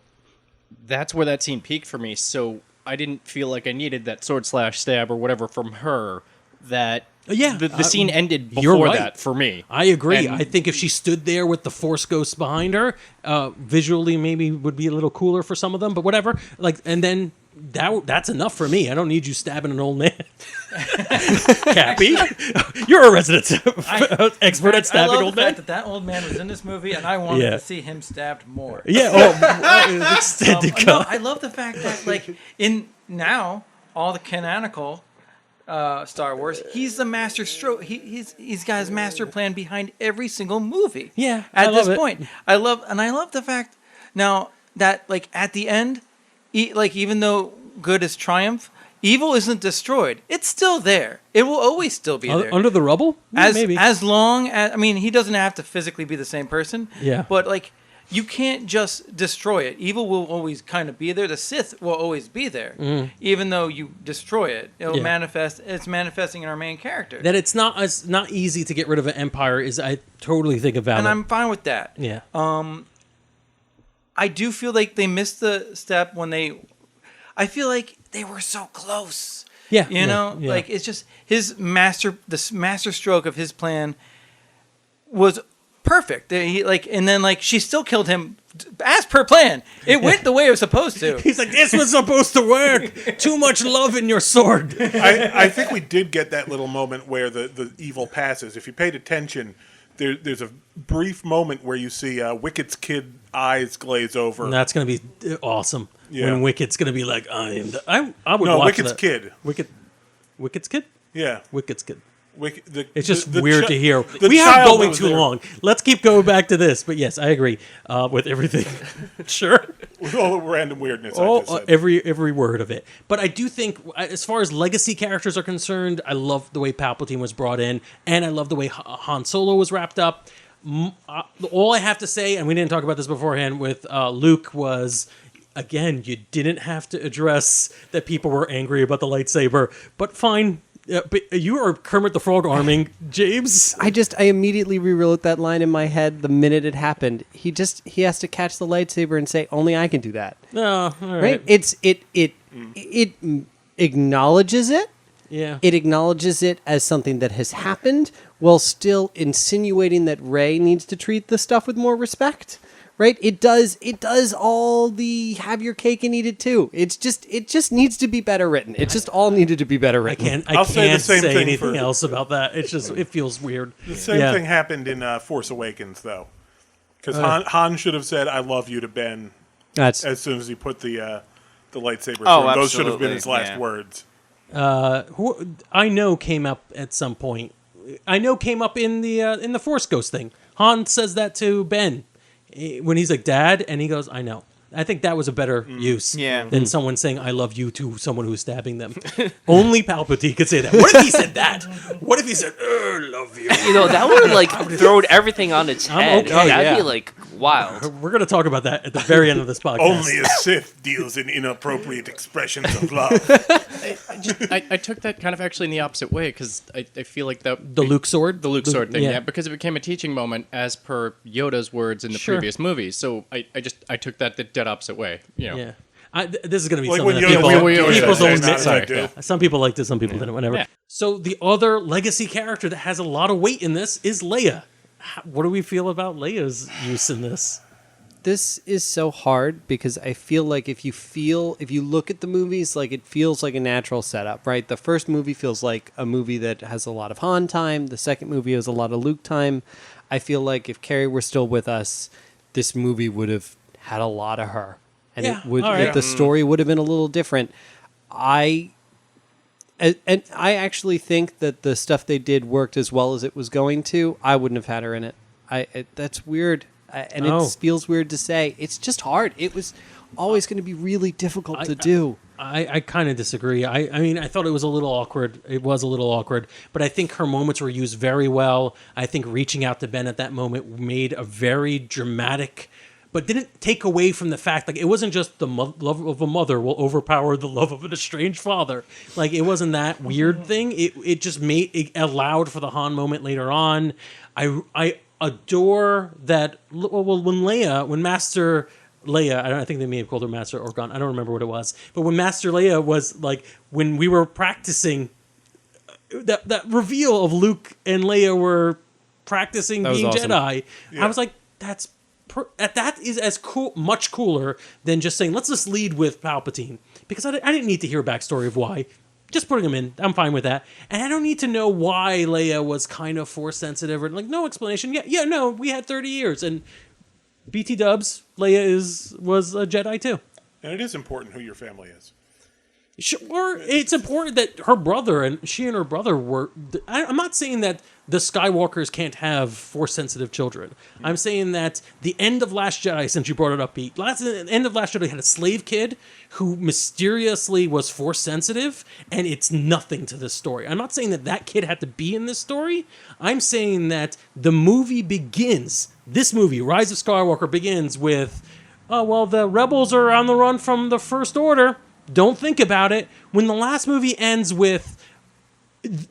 that's where that scene peaked for me. So I didn't feel like I needed that sword/stab or whatever from her. That the scene ended you're before right. that for me. I agree. And- I think if she stood there with the Force Ghost behind her, visually maybe would be a little cooler for some of them. But whatever. Like, and then. That's enough for me. I don't need you stabbing an old man. Cappy, you're a resident expert at stabbing I love old the men. fact that old man was in this movie, and I wanted to see him stabbed more. Yeah, extended No, cut. I love the fact that, like, in now all the canonical Star Wars, he's the master stroke. He's got his master plan behind every single movie. Yeah, I at love this it. point, I love the fact now that, like, at the end, even though good is triumph, evil isn't destroyed. It's still there. It will always still be there. Under the rubble? Yeah, maybe. As long as, I mean, he doesn't have to physically be the same person. Yeah. But, like, you can't just destroy it. Evil will always kind of be there. The Sith will always be there, even though you destroy it. It'll manifest. It's manifesting in our main character. That it's not easy to get rid of an empire is, I totally think, a valid. And I'm fine with that. Yeah. I do feel like they missed the step when they. I feel like they were so close. Yeah, you know, like it's just the master stroke of his plan was perfect. And then she still killed him as per plan. It went the way it was supposed to. He's like, this was supposed to work. Too much love in your sword. I think we did get that little moment where the evil passes. If you paid attention, there's a brief moment where you see Wicked's kid eyes glaze over. And that's going to be awesome. Yeah. When Wicked's going to be like, I would no, watch Wicked's that. kid. Wicked's kid? Yeah. Wicked's kid. It's just weird to hear. The We are child going was too there. long. Let's keep going back to this. But yes, I agree with everything. Sure. With all the random weirdness I Oh, just said. every word of it. But I do think, as far as legacy characters are concerned, I love the way Palpatine was brought in, and I love the way Han Solo was wrapped up. All I have to say, and we didn't talk about this beforehand, with Luke was, again, you didn't have to address that people were angry about the lightsaber, but fine. But you are Kermit the Frog arming James. I immediately rewrote that line in my head the minute it happened. He has to catch the lightsaber and say, "Only I can do that." No, all right? It acknowledges it. Yeah. It acknowledges it as something that has happened, while still insinuating that Rey needs to treat the stuff with more respect. Right? It does all the have your cake and eat it too. It just needs to be better written. It just all needed to be better written. I can't say the same say thing anything else about that. It's just, it feels weird. The same thing happened in Force Awakens, though. Because Han should have said, I love you to Ben as soon as he put the lightsaber through. Those should have been his last words. Who I know came up at some point. I know came up in the Force Ghost thing. Han says that to Ben when he's like, Dad, and he goes, I know. I think that was a better use than someone saying I love you to someone who's stabbing them. Only Palpatine could say that. What if he said that? What if he said, love you? You know, that would have thrown everything on its head. okay, That'd be wild. We're going to talk about that at the very end of this podcast. Only a Sith deals in inappropriate expressions of love. I took that kind of actually in the opposite way, because I feel like the Luke sword? The Luke sword thing, yeah, because it became a teaching moment as per Yoda's words in the previous movies. So I took that the dead opposite way. You know. Yeah. This is going to be Like something when that people don't admit. Sorry. Some people liked it, some people didn't, whatever. Yeah. So the other legacy character that has a lot of weight in this is Leia. What do we feel about Leia's use in this? This is so hard because I feel like if you look at the movies, like it feels like a natural setup, right? The first movie feels like a movie that has a lot of Han time. The second movie has a lot of Luke time. I feel like if Carrie were still with us, this movie would have had a lot of her, and the story would have been a little different. I actually think that the stuff they did worked as well as it was going to. I wouldn't have had her in it. That's weird. It feels weird to say. It's just hard. It was always going to be really difficult to do. I kind of disagree. I mean, I thought it was a little awkward. It was a little awkward, but I think her moments were used very well. I think reaching out to Ben at that moment made a very dramatic, but didn't take away from the fact, like, it wasn't just the love of a mother will overpower the love of an estranged father. Like, it wasn't that weird thing. It just it allowed for the Han moment later on. I adore that. Well, when Master Leia, I think they may have called her Master Organa. I don't remember what it was. But when Master Leia was like, when we were practicing that reveal of Luke and Leia were practicing being awesome. Jedi, I was like, that is as cool, much cooler than just saying, let's just lead with Palpatine. Because I didn't need to hear a backstory of why. Just putting him in, I'm fine with that. And I don't need to know why Leia was kind of Force sensitive or like no explanation. No, we had 30 years. And BT dubs, Leia was a Jedi too. And it is important who your family is. Sure, it's important that her brother and her brother were. I'm not saying that the Skywalkers can't have Force-sensitive children. I'm saying that the end of Last Jedi, since you brought it up, Pete, the end of Last Jedi had a slave kid who mysteriously was Force-sensitive, and it's nothing to this story. I'm not saying that kid had to be in this story. I'm saying that the movie begins. This movie, Rise of Skywalker, begins with, the rebels are on the run from the First Order. Don't think about it. When the last movie ends with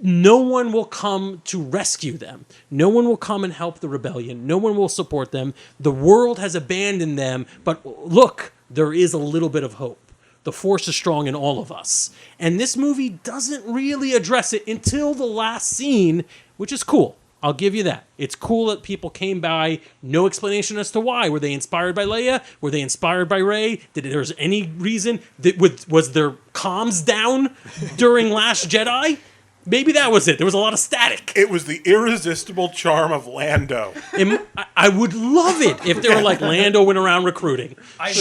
no one will come to rescue them. No one will come and help the rebellion. No one will support them. The world has abandoned them. But look, there is a little bit of hope. The Force is strong in all of us. And this movie doesn't really address it until the last scene, which is cool. I'll give you that. It's cool that people came by, no explanation as to why. Were they inspired by Leia? Were they inspired by Rey? Did there was any reason that was their comms down during Last Jedi? Maybe that was it. There was a lot of static. It was the irresistible charm of Lando. I would love it if they were like Lando went around recruiting.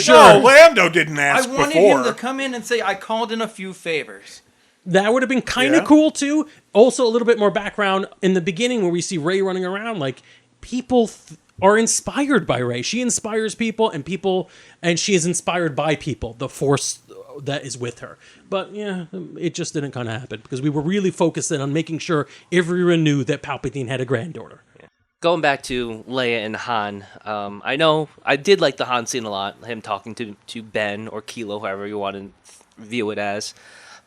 No, Lando didn't ask I wanted before. him to come in and say, I called in a few favors. That would have been kind of cool too. Also, a little bit more background in the beginning where we see Rey running around. Like, people are inspired by Rey. She inspires people, and she is inspired by people. The Force that is with her. But yeah, it just didn't kind of happen because we were really focused on making sure everyone knew that Palpatine had a granddaughter. Going back to Leia and Han, I know I did like the Han scene a lot. Him talking to Ben or Kilo, however you want to view it as.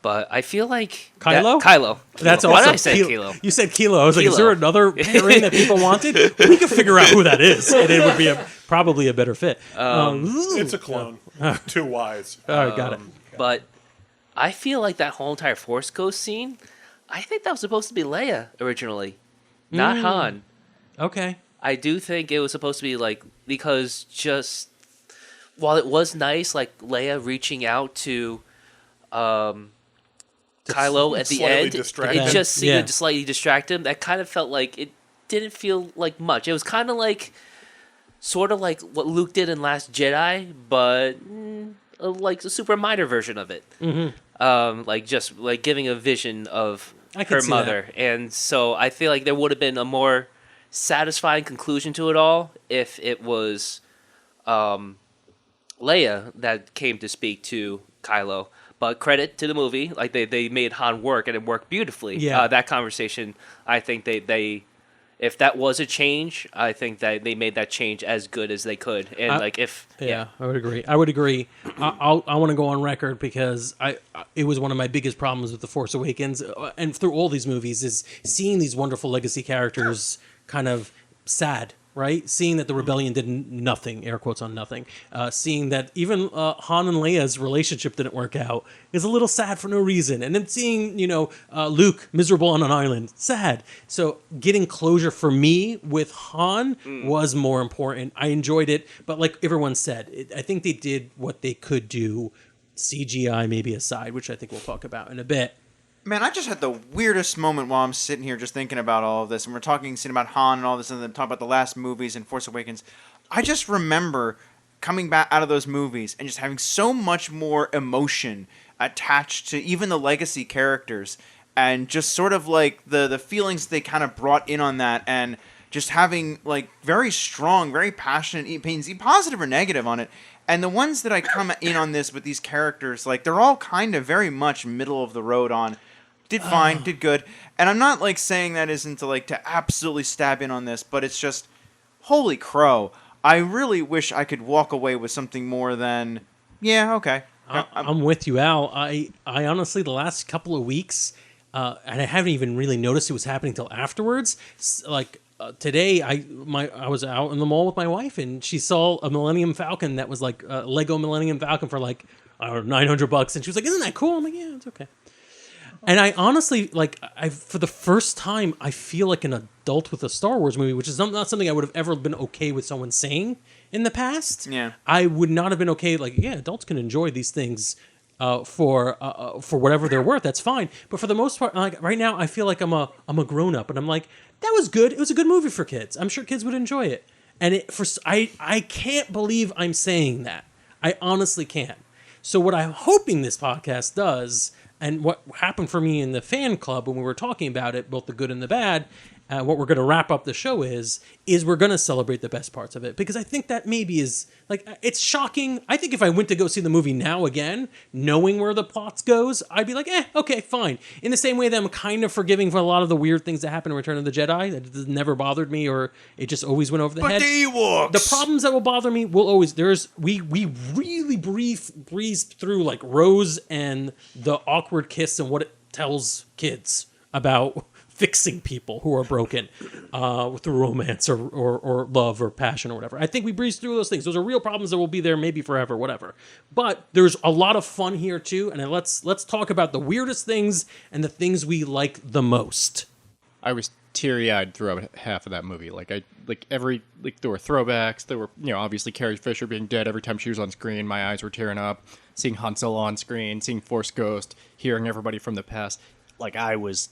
But I feel like Kylo? Kylo. That's Why also did I say Kilo? You said Kilo. I was like, Kilo. is there another pairing that people wanted? We could figure out who that is, and it would be probably a better fit. It's a clone. Too wise. All right, got it. But I feel like that whole entire Force Ghost scene, I think that was supposed to be Leia originally, not Han. Okay. I do think it was supposed to be like, because just while it was nice, like Leia reaching out to Kylo at the end, it just seemed to slightly distract him. That kind of felt like it didn't feel like much. It was kind of like, sort of like what Luke did in Last Jedi, but like a super minor version of it. Mm-hmm. Like just like giving a vision of her mother, and so I feel like there would have been a more satisfying conclusion to it all if it was Leia that came to speak to Kylo. But credit to the movie, like they made Han work, and it worked beautifully. Yeah. That conversation, I think they if that was a change, I think that they made that change as good as they could. And I would agree. I want to go on record because it was one of my biggest problems with The Force Awakens and through all these movies is seeing these wonderful legacy characters kind of sad. Right? Seeing that the rebellion did nothing, air quotes on nothing. Seeing that even Han and Leia's relationship didn't work out is a little sad for no reason. And then seeing, Luke miserable on an island, sad. So getting closure for me with Han was more important. I enjoyed it. But like everyone said, I think they did what they could do, CGI maybe aside, which I think we'll talk about in a bit. Man, I just had the weirdest moment while I'm sitting here just thinking about all of this, and we're sitting about Han and all this, and then talking about the last movies and Force Awakens. I just remember coming back out of those movies and just having so much more emotion attached to even the legacy characters, and just sort of like the feelings they kind of brought in on that, and just having like very strong, very passionate opinions, positive or negative on it. And the ones that I come in on this with these characters, like they're all kind of very much middle of the road on. Did fine, did good. And I'm not like saying that isn't to absolutely stab in on this, but it's just, holy crow. I really wish I could walk away with something more than, yeah, okay. I'm with you, Al. I honestly, the last couple of weeks, and I haven't even really noticed it was happening until afterwards, like today I was out in the mall with my wife, and she saw a Millennium Falcon that was like a Lego Millennium Falcon for like, I don't know, $900. And she was like, isn't that cool? I'm like, yeah, it's okay. And I honestly, for the first time, I feel like an adult with a Star Wars movie, which is not something I would have ever been okay with someone saying in the past. Yeah. I would not have been okay, adults can enjoy these things for whatever they're worth. That's fine. But for the most part, like right now, I feel like I'm a grown-up, and I'm like, that was good. It was a good movie for kids. I'm sure kids would enjoy it. And I can't believe I'm saying that. I honestly can't. So what I'm hoping this podcast does, and what happened for me in the fan club when we were talking about it, both the good and the bad, what we're going to wrap up the show is we're going to celebrate the best parts of it. Because I think that maybe is, it's shocking. I think if I went to go see the movie now again, knowing where the plots goes, I'd be like, okay, fine. In the same way that I'm kind of forgiving for a lot of the weird things that happen in Return of the Jedi, that never bothered me, or it just always went over the head. But the Ewoks! The problems that will bother me will always, we really breeze through like Rose and the awkward kiss and what it tells kids about fixing people who are broken through romance or love or passion or whatever. I think we breeze through those things. Those are real problems that will be there maybe forever, whatever. But there's a lot of fun here too, and let's talk about the weirdest things and the things we like the most. I was teary-eyed throughout half of that movie. There were throwbacks. There were, obviously Carrie Fisher being dead every time she was on screen. My eyes were tearing up. Seeing Hansel on screen, seeing Force Ghost, hearing everybody from the past. I was,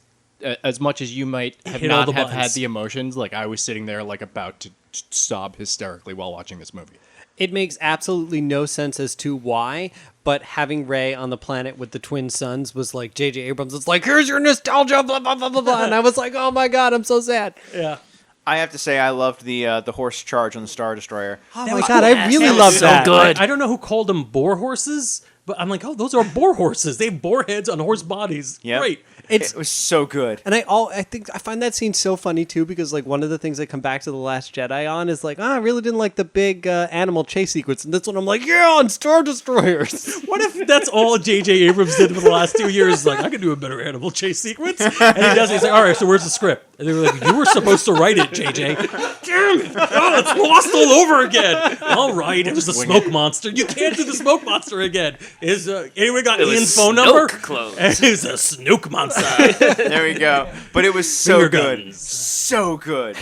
as much as you might have not have had the emotions, I was sitting there about to sob hysterically while watching this movie. It makes absolutely no sense as to why, but having Rey on the planet with the twin suns was like J.J. Abrams. It's like, here's your nostalgia, blah, blah, blah, blah, blah. And I was like, oh my God, I'm so sad. Yeah. I have to say, I loved the horse charge on the Star Destroyer. Oh my God, I really loved that. So good. I don't know who called them boar horses, but I'm like, oh, those are boar horses. They have boar heads on horse bodies. Yep. Great. It was so good. And I find that scene so funny too, because one of the things I come back to The Last Jedi on is I really didn't like the big animal chase sequence, and that's when I'm like, yeah, on Star Destroyers. What if that's all J.J. Abrams did for the last 2 years? I could do a better animal chase sequence. And he does it. He's like, all right, so where's the script? And they were like, you were supposed to write it, J.J. Damn, it's lost all over again. All right, it was the smoke monster. You can't do the smoke monster again. Anyone got Ian's phone number? It's a snook monster. There we go. But it was so good. So good.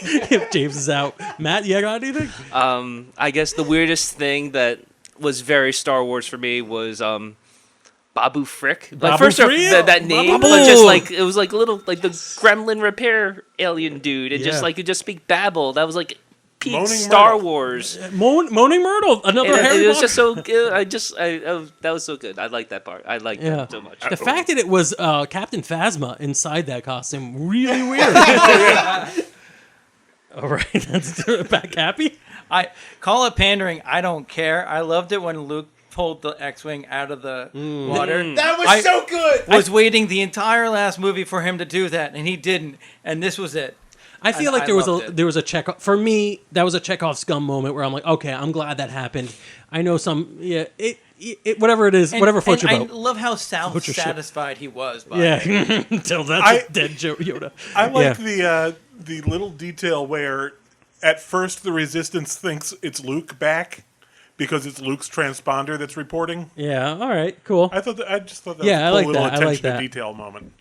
If James is out. Matt, you got anything? I guess the weirdest thing that was very Star Wars for me was Babu Frick. First off, that name, but just it was a little the gremlin repair alien dude, and just could just speak babble. That was peak Moaning Star Myrtle. Wars. Moaning Myrtle, another Harry It was Potter. just so good. That was so good. I like that part. I liked that so much. The fact that it was Captain Phasma inside that costume, really weird. All right, let's do it back happy. I call it pandering. I don't care. I loved it when Luke pulled the X-wing out of the water. That was so good. I was waiting the entire last movie for him to do that, and he didn't. And this was it. I feel like there was a check for me. That was a Chekhov's gun moment where I'm like, okay, I'm glad that happened. I know whatever it is, whatever floats your boat. I love how self-satisfied he was. By it. Until that's a dead Yoda. I like the little detail where at first the Resistance thinks it's Luke back because it's Luke's transponder that's reporting. Yeah. All right. Cool. I just thought that was a cool little attention to detail moment.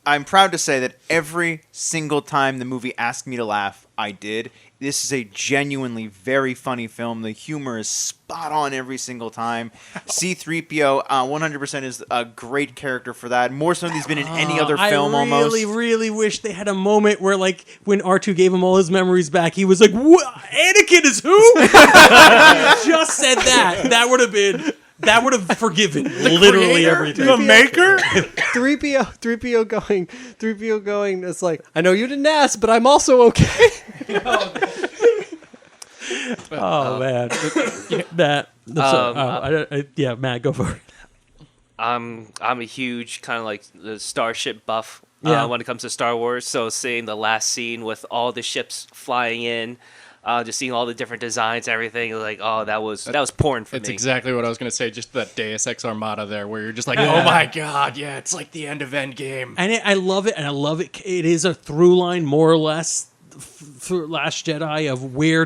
I'm proud to say that every single time the movie asked me to laugh, I did. This is a genuinely very funny film. The humor is spot on every single time. C-3PO 100% is a great character for that. More so than he's been in any other film almost. I really wish they had a moment where, when R2 gave him all his memories back, he was like, Anakin is who? Just said that. That would have forgiven literally everything. The maker? 3PO going, it's like, I know you didn't ask, but I'm also okay. Oh, man. Matt, go for it. I'm a huge kind of the starship buff when it comes to Star Wars. So seeing the last scene with all the ships flying in, just seeing all the different designs, everything, that was porn for me. That's exactly what I was going to say. Just that Deus Ex Armada there, where you're just like, oh my God, yeah, it's like the end of Endgame. And I love it, It is a through line, more or less, for Last Jedi of where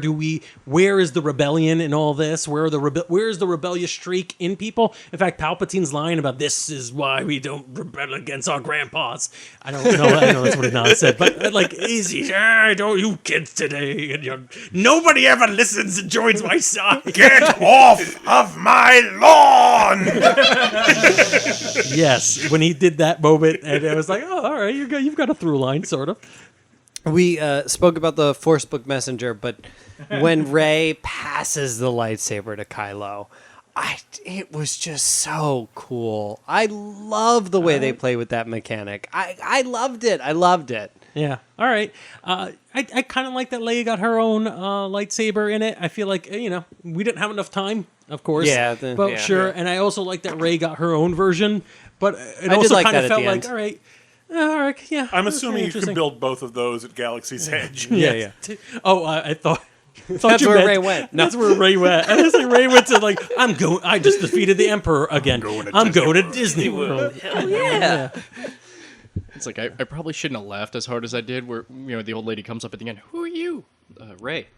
is the rebellion in all this? Where is the rebellious streak in people? In fact, Palpatine's line about this is why we don't rebel against our grandpas. I don't know. I know that's what Anon said, but easy. Don't you kids today? And nobody ever listens and joins my side. Get off of my lawn! Yes, when he did that moment, and it was like, oh, all right, you've got a through line, sort of. We spoke about the Forcebook Messenger, but when Rey passes the lightsaber to Kylo, it was just so cool. I love the way they play with that mechanic. I loved it. Yeah. All right. I kind of like that Leia got her own lightsaber in it. I feel like, we didn't have enough time, of course. Yeah. Sure. Yeah. And I also like that Rey got her own version, but it also kind of felt like, all right, yeah. I'm assuming you can build both of those at Galaxy's Edge. Yeah. Oh, I thought That's where Ray went. That's where Ray went. And it's like Ray went to like, I just defeated the Emperor again. I'm going to Disney World. Hell yeah. It's like I probably shouldn't have laughed as hard as I did. Where the old lady comes up at the end. Who are you? Ray.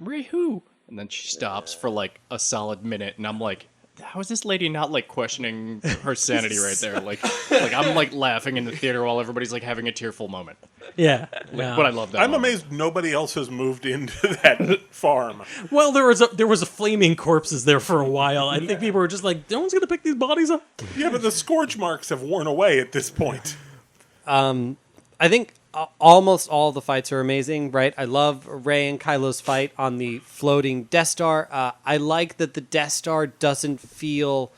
Ray who? And then she stops for like a solid minute, and I'm like, how is this lady not like questioning her sanity right there? Like I'm like laughing in the theater while everybody's like having a tearful moment. Yeah. But I love that. I'm amazed nobody else has moved into that farm. Well, there was a flaming corpses there for a while. I think people were just like, no one's gonna pick these bodies up. Yeah, but the scourge marks have worn away at this point. I think almost all the fights are amazing, right? I love Rey and Kylo's fight on the floating Death Star. I like that the Death Star doesn't feel...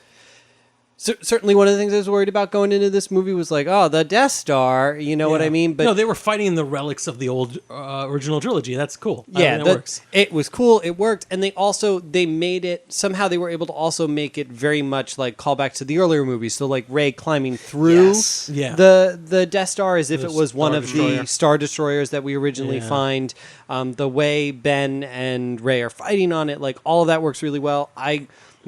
Certainly one of the things I was worried about going into this movie was like, oh, the Death Star, you know what I mean? But no, they were fighting the relics of the old original trilogy. That's cool. Yeah, that works. It was cool. It worked. And they made it, somehow they were able to also make it very much like callback to the earlier movies. So like Rey climbing through the Death Star as if it was one of the Star Destroyers that we originally find. The way Ben and Rey are fighting on it, like all of that works really well.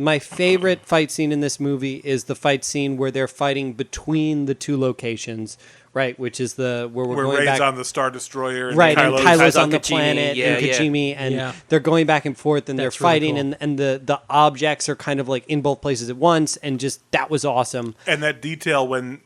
My favorite fight scene in this movie is the fight scene where they're fighting between the two locations, right? Which is where going Rey's back on the Star Destroyer, and right? Kylo's, And Kylo's on the Kijimi, planet, and Kijimi, and they're going back and forth, and That's they're fighting, really cool. and the objects are kind of like in both places at once, and just that was awesome. and that detail when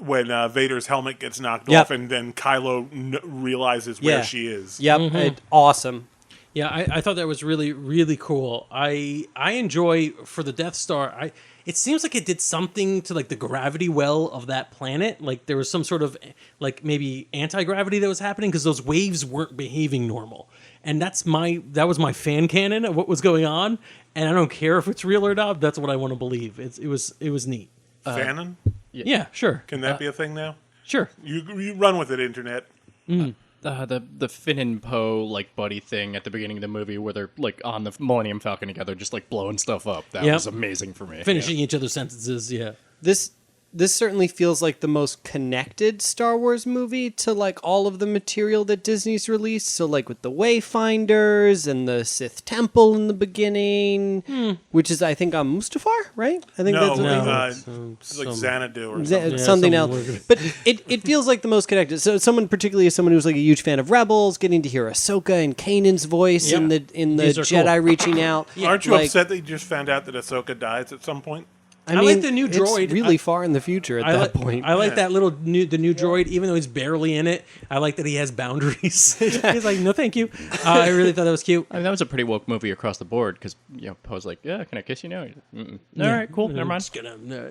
Vader's helmet gets knocked off, and then Kylo realizes where she is. Yep, awesome. Yeah, I thought that was really, really cool. I enjoy for the Death Star. It seems like it did something to like the gravity well of that planet. Like there was some sort of like maybe anti-gravity that was happening because those waves weren't behaving normal. And that was my fan canon of what was going on. And I don't care if it's real or not. That's what I want to believe. It was neat. Fanon? Yeah, sure. Can that be a thing now? Sure. You run with it, Internet. The Finn and Poe like buddy thing at the beginning of the movie where they're like on the Millennium Falcon together, just like blowing stuff up. That was amazing for me. Finishing each other's sentences, yeah. This certainly feels like the most connected Star Wars movie to like all of the material that Disney's released. So like with the Wayfinders and the Sith Temple in the beginning, which is I think on Mustafar, right? I think that's it's like Xanadu or something. something else. But it feels like the most connected. So someone particularly as someone who's like a huge fan of Rebels, getting to hear Ahsoka and Kanan's voice in the Jedi reaching out. Aren't you upset that you just found out that Ahsoka dies at some point? I mean, like the new droid. It's really far in the future at that point. I like that the new droid, even though he's barely in it. I like that he has boundaries. He's like, no, thank you. I really thought that was cute. I mean, that was a pretty woke movie across the board because Poe's like, yeah, can I kiss you now? All right, cool, never mind.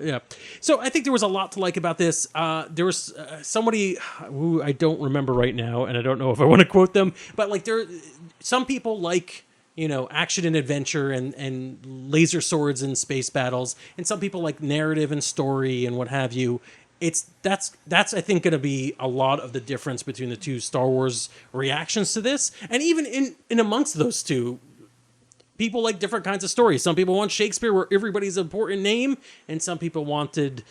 Yeah. So I think there was a lot to like about this. There was somebody who I don't remember right now, and I don't know if I want to quote them, but like some people like action and adventure and laser swords and space battles, and some people like narrative and story and what have you. That's I think going to be a lot of the difference between the two Star Wars reactions to this, and even in amongst those two, people like different kinds of stories. Some people want Shakespeare where everybody's an important name, and some people wanted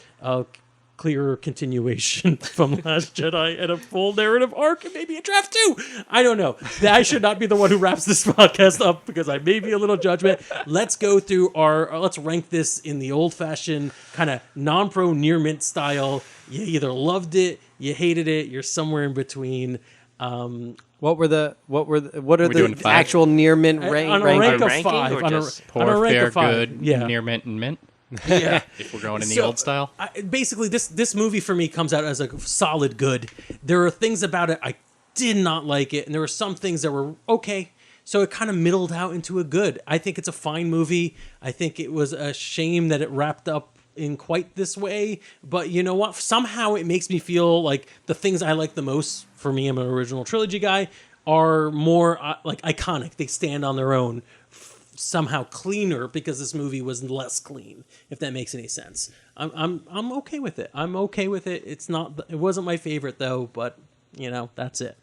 clearer continuation from Last Jedi and a full narrative arc and maybe a draft too. I don't know. I should not be the one who wraps this podcast up because I may be a little judgment. Let's go through let's rank this in the old-fashioned kind of non-pro near mint style. You either loved it, you hated it, you're somewhere in between. What are the actual near mint rank? On a rank of ranking 5. or On a just Poor, rank fair, of 5. good, near mint, and mint. Yeah. If we're going in the old style. Basically, this movie for me comes out as a solid good. There are things about it I did not like it, and there were some things that were okay. So it kind of middled out into a good. I think it's a fine movie. I think it was a shame that it wrapped up in quite this way. But you know what? Somehow it makes me feel like the things I like the most, for me, I'm an original trilogy guy, are more like iconic. They stand on their own. Somehow cleaner because this movie was less clean, if that makes any sense. I'm okay with it. I'm okay with it. It wasn't my favorite though, but that's it.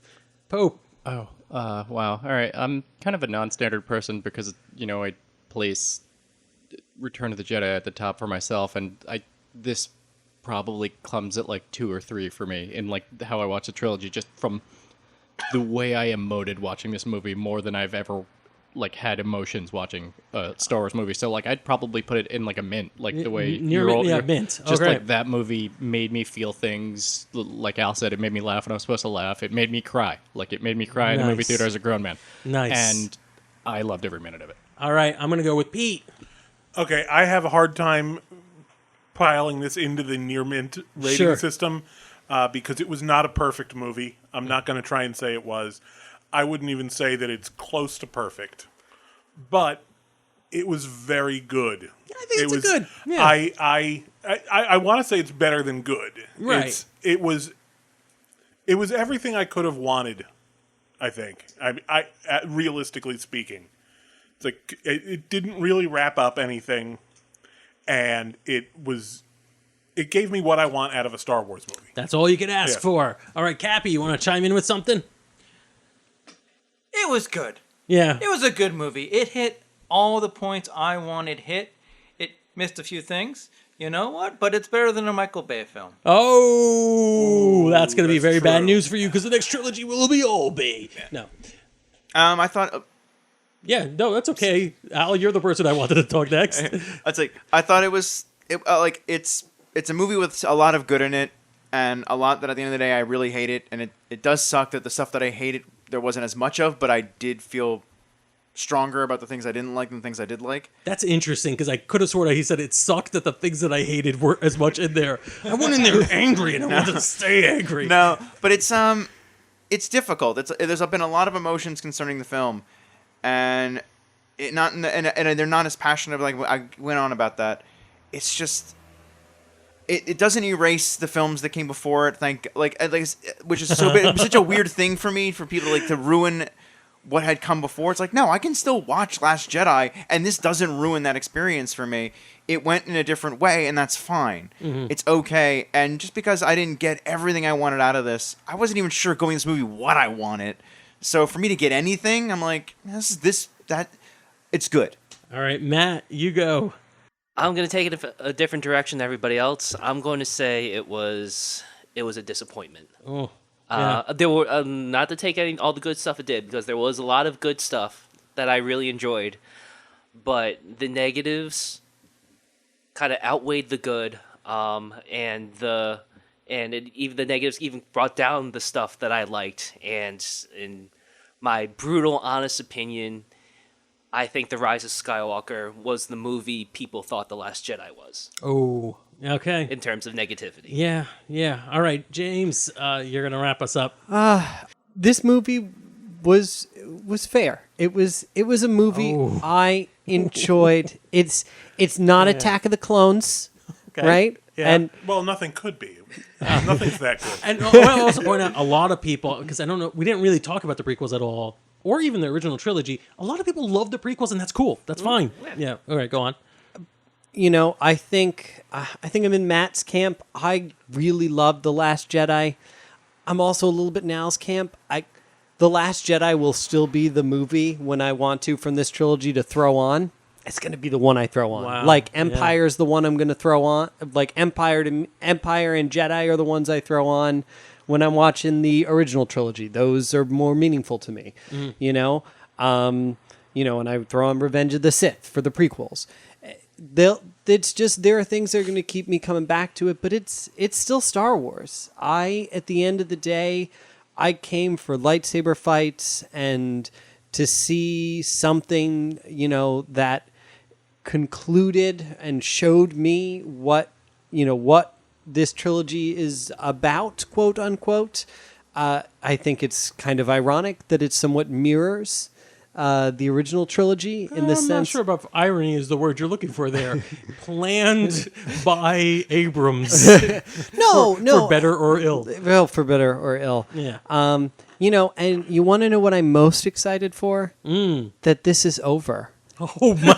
Pope. Oh, wow. All right. I'm kind of a non-standard person because I place Return of the Jedi at the top for myself, and this probably comes at like 2 or 3 for me in like how I watch the trilogy, just from the way I emoted watching this movie more than I've ever like had emotions watching a Star Wars movie. So like I'd probably put it in like a mint, like the way Near mint, yeah, mint. Just Okay. like that movie made me feel things. Like Al said, it made me laugh when I was supposed to laugh. It made me cry. Like it made me cry in a movie Nice. theater as a grown man. Nice. And I loved every minute of it. All right, I'm gonna go with Pete. Okay, I have a hard time piling this into the near mint rating Sure. system because it was not a perfect movie. I'm not going to try and say it was. I wouldn't even say that it's close to perfect, but it was very good. I think it's was, a good. Yeah. I want to say it's better than good. Right. It was everything I could have wanted. I think. Realistically speaking, it's like it didn't really wrap up anything, and it gave me what I want out of a Star Wars movie. That's all you can ask Yeah. for. All right, Cappy, you want to chime in with something? It was good. Yeah. It was a good movie. It hit all the points I wanted hit. It missed a few things. You know what? But it's better than a Michael Bay film. Oh, that's going to be that's very bad true. news for you because the next trilogy will be all Bay. No. I thought Yeah, no, that's okay. Al, you're the person I wanted to talk next. I thought it was it's a movie with a lot of good in it, and a lot that at the end of the day I really hate it, and it does suck that the stuff that I hated there wasn't as much of, but I did feel stronger about the things I didn't like than the things I did like. That's interesting because I could have sworn he said it sucked that the things that I hated weren't as much in there. I went in there angry and I wanted to stay angry. No, but it's difficult. There's been a lot of emotions concerning the film, and and they're not as passionate. Like I went on about that. It's just it doesn't erase the films that came before it. Which is such a weird thing for me for people to ruin what had come before. It's like, no, I can still watch Last Jedi, and this doesn't ruin that experience for me. It went in a different way, and that's fine. Mm-hmm. It's okay. And just because I didn't get everything I wanted out of this, I wasn't even sure going this movie what I wanted. So for me to get anything, I'm like, it's good. All right, Matt, you go. I'm going to take it a different direction than everybody else. I'm going to say it was a disappointment. Oh, yeah. There were not to take all the good stuff it did, because there was a lot of good stuff that I really enjoyed, but the negatives kind of outweighed the good, and the negatives even brought down the stuff that I liked. And in my brutal, honest opinion, I think The Rise of Skywalker was the movie people thought The Last Jedi was. Oh, okay. In terms of negativity. Yeah. All right, James, you're going to wrap us up. This movie was fair. It was a movie I enjoyed. It's not Attack of the Clones, right? Yeah. And well, nothing could be. Nothing's that good. And I'll also point out a lot of people, because I don't know, we didn't really talk about the prequels at all, or even the original trilogy. A lot of people love the prequels, and that's cool. That's fine. Yeah. All right, go on. I think I'm in Matt's camp. I really loved The Last Jedi. I'm also a little bit in Al's camp. The Last Jedi will still be the movie when I want to from this trilogy to throw on. It's going to be the one I throw on. Wow. Like Empire's the one I'm going to throw on. Like Empire and Jedi are the ones I throw on when I'm watching the original trilogy. Those are more meaningful to me. And I throw on Revenge of the Sith for the prequels. It's just there are things that are going to keep me coming back to it, but it's still Star Wars. At the end of the day, I came for lightsaber fights and to see something, that concluded and showed me what this trilogy is about, quote unquote. I think it's kind of ironic that it somewhat mirrors the original trilogy in the sense. I'm not sure about irony is the word you're looking for there. Planned by Abrams. No. For better or ill. Well, for better or ill. Yeah. And you want to know what I'm most excited for? That this is over. Oh my!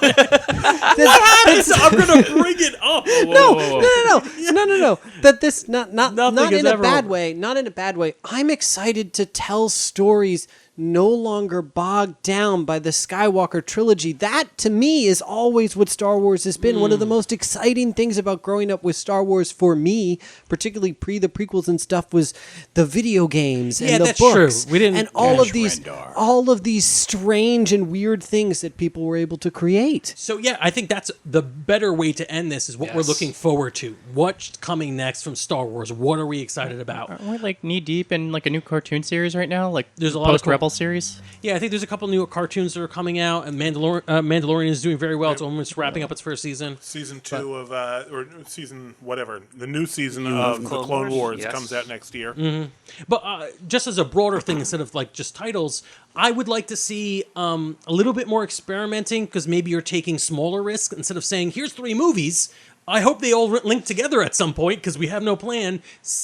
I'm gonna bring it up. No. That this not Nothing in is a ever bad over. way. Not in a bad way. I'm excited to tell stories no longer bogged down by the Skywalker trilogy. That, to me, is always what Star Wars has been. One of the most exciting things about growing up with Star Wars for me, particularly pre the prequels and stuff, was the video games and the books. True. We didn't and all of these strange and weird things that people were able to create. So yeah, I think that's the better way to end this, is what we're looking forward to. What's coming next from Star Wars? What are we excited about? Aren't we like knee deep in like a new cartoon series right now? Like there's a lot post Rebel series. Yeah, I think there's a couple new cartoons that are coming out, and Mandalorian is doing very well. It's almost wrapping up its first season. Season 2 or season whatever, the new season of the Clone Wars comes out next year. Mm-hmm. But just as a broader thing, instead of like just titles, I would like to see a little bit more experimenting, because maybe you're taking smaller risks instead of saying, here's 3 movies. I hope they all link together at some point, because we have no plan.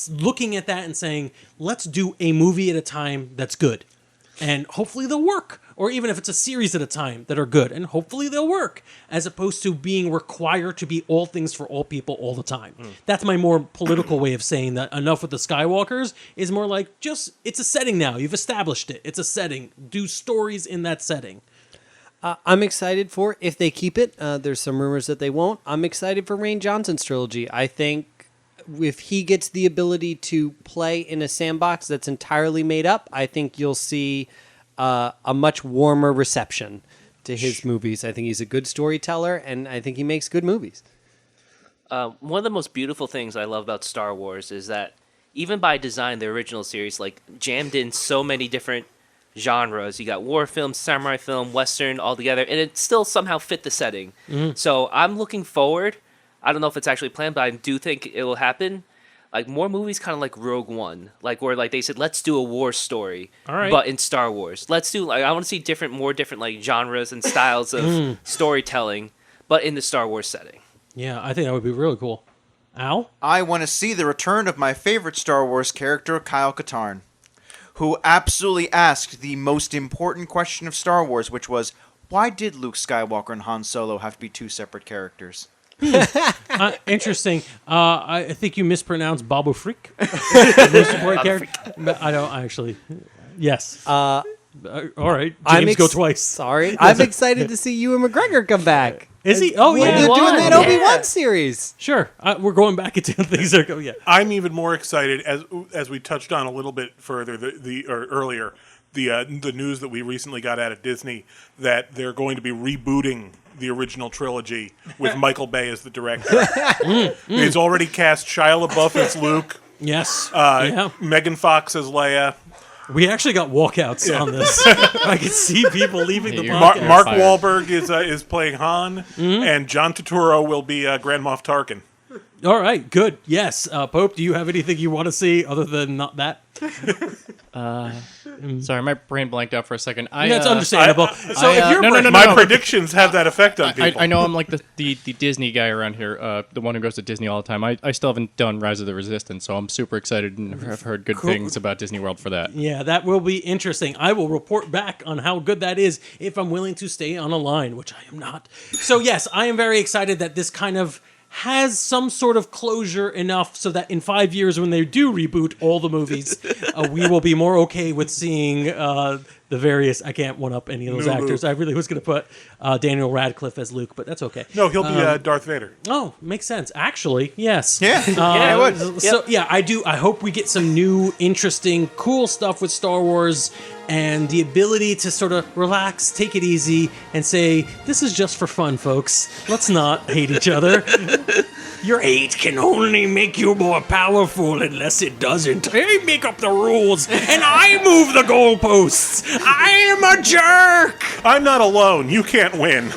Looking at that and saying, let's do a movie at a time that's good. And hopefully they'll work. Or even if it's a series at a time that are good, and hopefully they'll work, as opposed to being required to be all things for all people all the time. That's my more political way of saying that. Enough with the Skywalkers is more like, just, it's a setting now. You've established it. It's a setting. Do stories in that setting. I'm excited for, if they keep it, there's some rumors that they won't, I'm excited for Rian Johnson's trilogy. I think if he gets the ability to play in a sandbox that's entirely made up, I think you'll see a much warmer reception to his movies. I think he's a good storyteller, and I think he makes good movies. One of the most beautiful things I love about Star Wars is that even by design, the original series like jammed in so many different genres. You got war film, samurai film, western all together, and it still somehow fit the setting. So I'm looking forward. I don't know if it's actually planned, but I do think it will happen. Like more movies, kind of like Rogue One, like where like they said, let's do a war story, but in Star Wars. Let's do like I want to see more different like genres and styles of storytelling, but in the Star Wars setting. Yeah, I think that would be really cool. Al? I want to see the return of my favorite Star Wars character, Kyle Katarn, who absolutely asked the most important question of Star Wars, which was, why did Luke Skywalker and Han Solo have to be 2 separate characters? Interesting. I think you mispronounced Babu Freak. Most important character. I don't actually. Yes. All right. James, go twice. Sorry. I'm excited to see Ewan McGregor come back. Is he? Oh, yeah. They're doing that Obi-Wan series. Sure. We're going back into things that are I'm even more excited, as we touched on a little bit further earlier, the news that we recently got out of Disney that they're going to be rebooting the original trilogy with Michael Bay as the director. He's already cast Shia LaBeouf as Luke. Yes. Megan Fox as Leia. We actually got walkouts on this. I can see people leaving the podcast. Mark Wahlberg is playing Han, and John Turturro will be Grand Moff Tarkin. All right, good. Yes. Pope, do you have anything you want to see other than not that? Sorry, my brain blanked out for a second. That's understandable. My predictions have that effect on people. I know I'm like the Disney guy around here, the one who goes to Disney all the time. I still haven't done Rise of the Resistance, so I'm super excited and have heard good things about Disney World for that. Yeah, that will be interesting. I will report back on how good that is if I'm willing to stay on a line, which I am not. So yes, I am very excited that this kind of has some sort of closure enough so that in 5 years when they do reboot all the movies, we will be more okay with seeing the various... I can't one-up any of those actors. Luke. I really was going to put Daniel Radcliffe as Luke, but that's okay. No, he'll be Darth Vader. Oh, makes sense. Actually, yes. Yeah, yeah, it would. So, yeah, I do. I hope we get some new, interesting, cool stuff with Star Wars and the ability to sort of relax, take it easy, and say, this is just for fun, folks. Let's not hate each other. Your hate can only make you more powerful unless it doesn't. I make up the rules, and I move the goalposts. I am a jerk. I'm not alone. You can't win.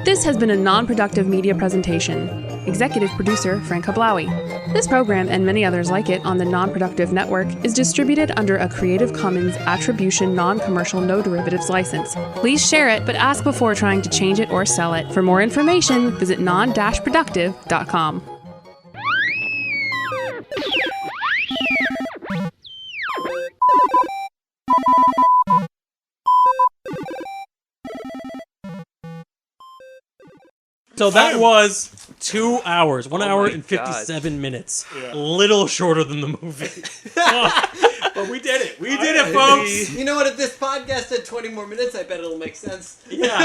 This has been a non-productive media presentation. Executive producer Frank Hablawi. This program and many others like it on the Non-Productive Network is distributed under a Creative Commons Attribution Non-Commercial No Derivatives license. Please share it, but ask before trying to change it or sell it. For more information, visit non-productive.com. So that was 2 hours, 1 hour my and God. 57 minutes. Yeah. A little shorter than the movie. But we did it. We did it, folks. You know what? If this podcast had 20 more minutes, I bet it'll make sense. Yeah.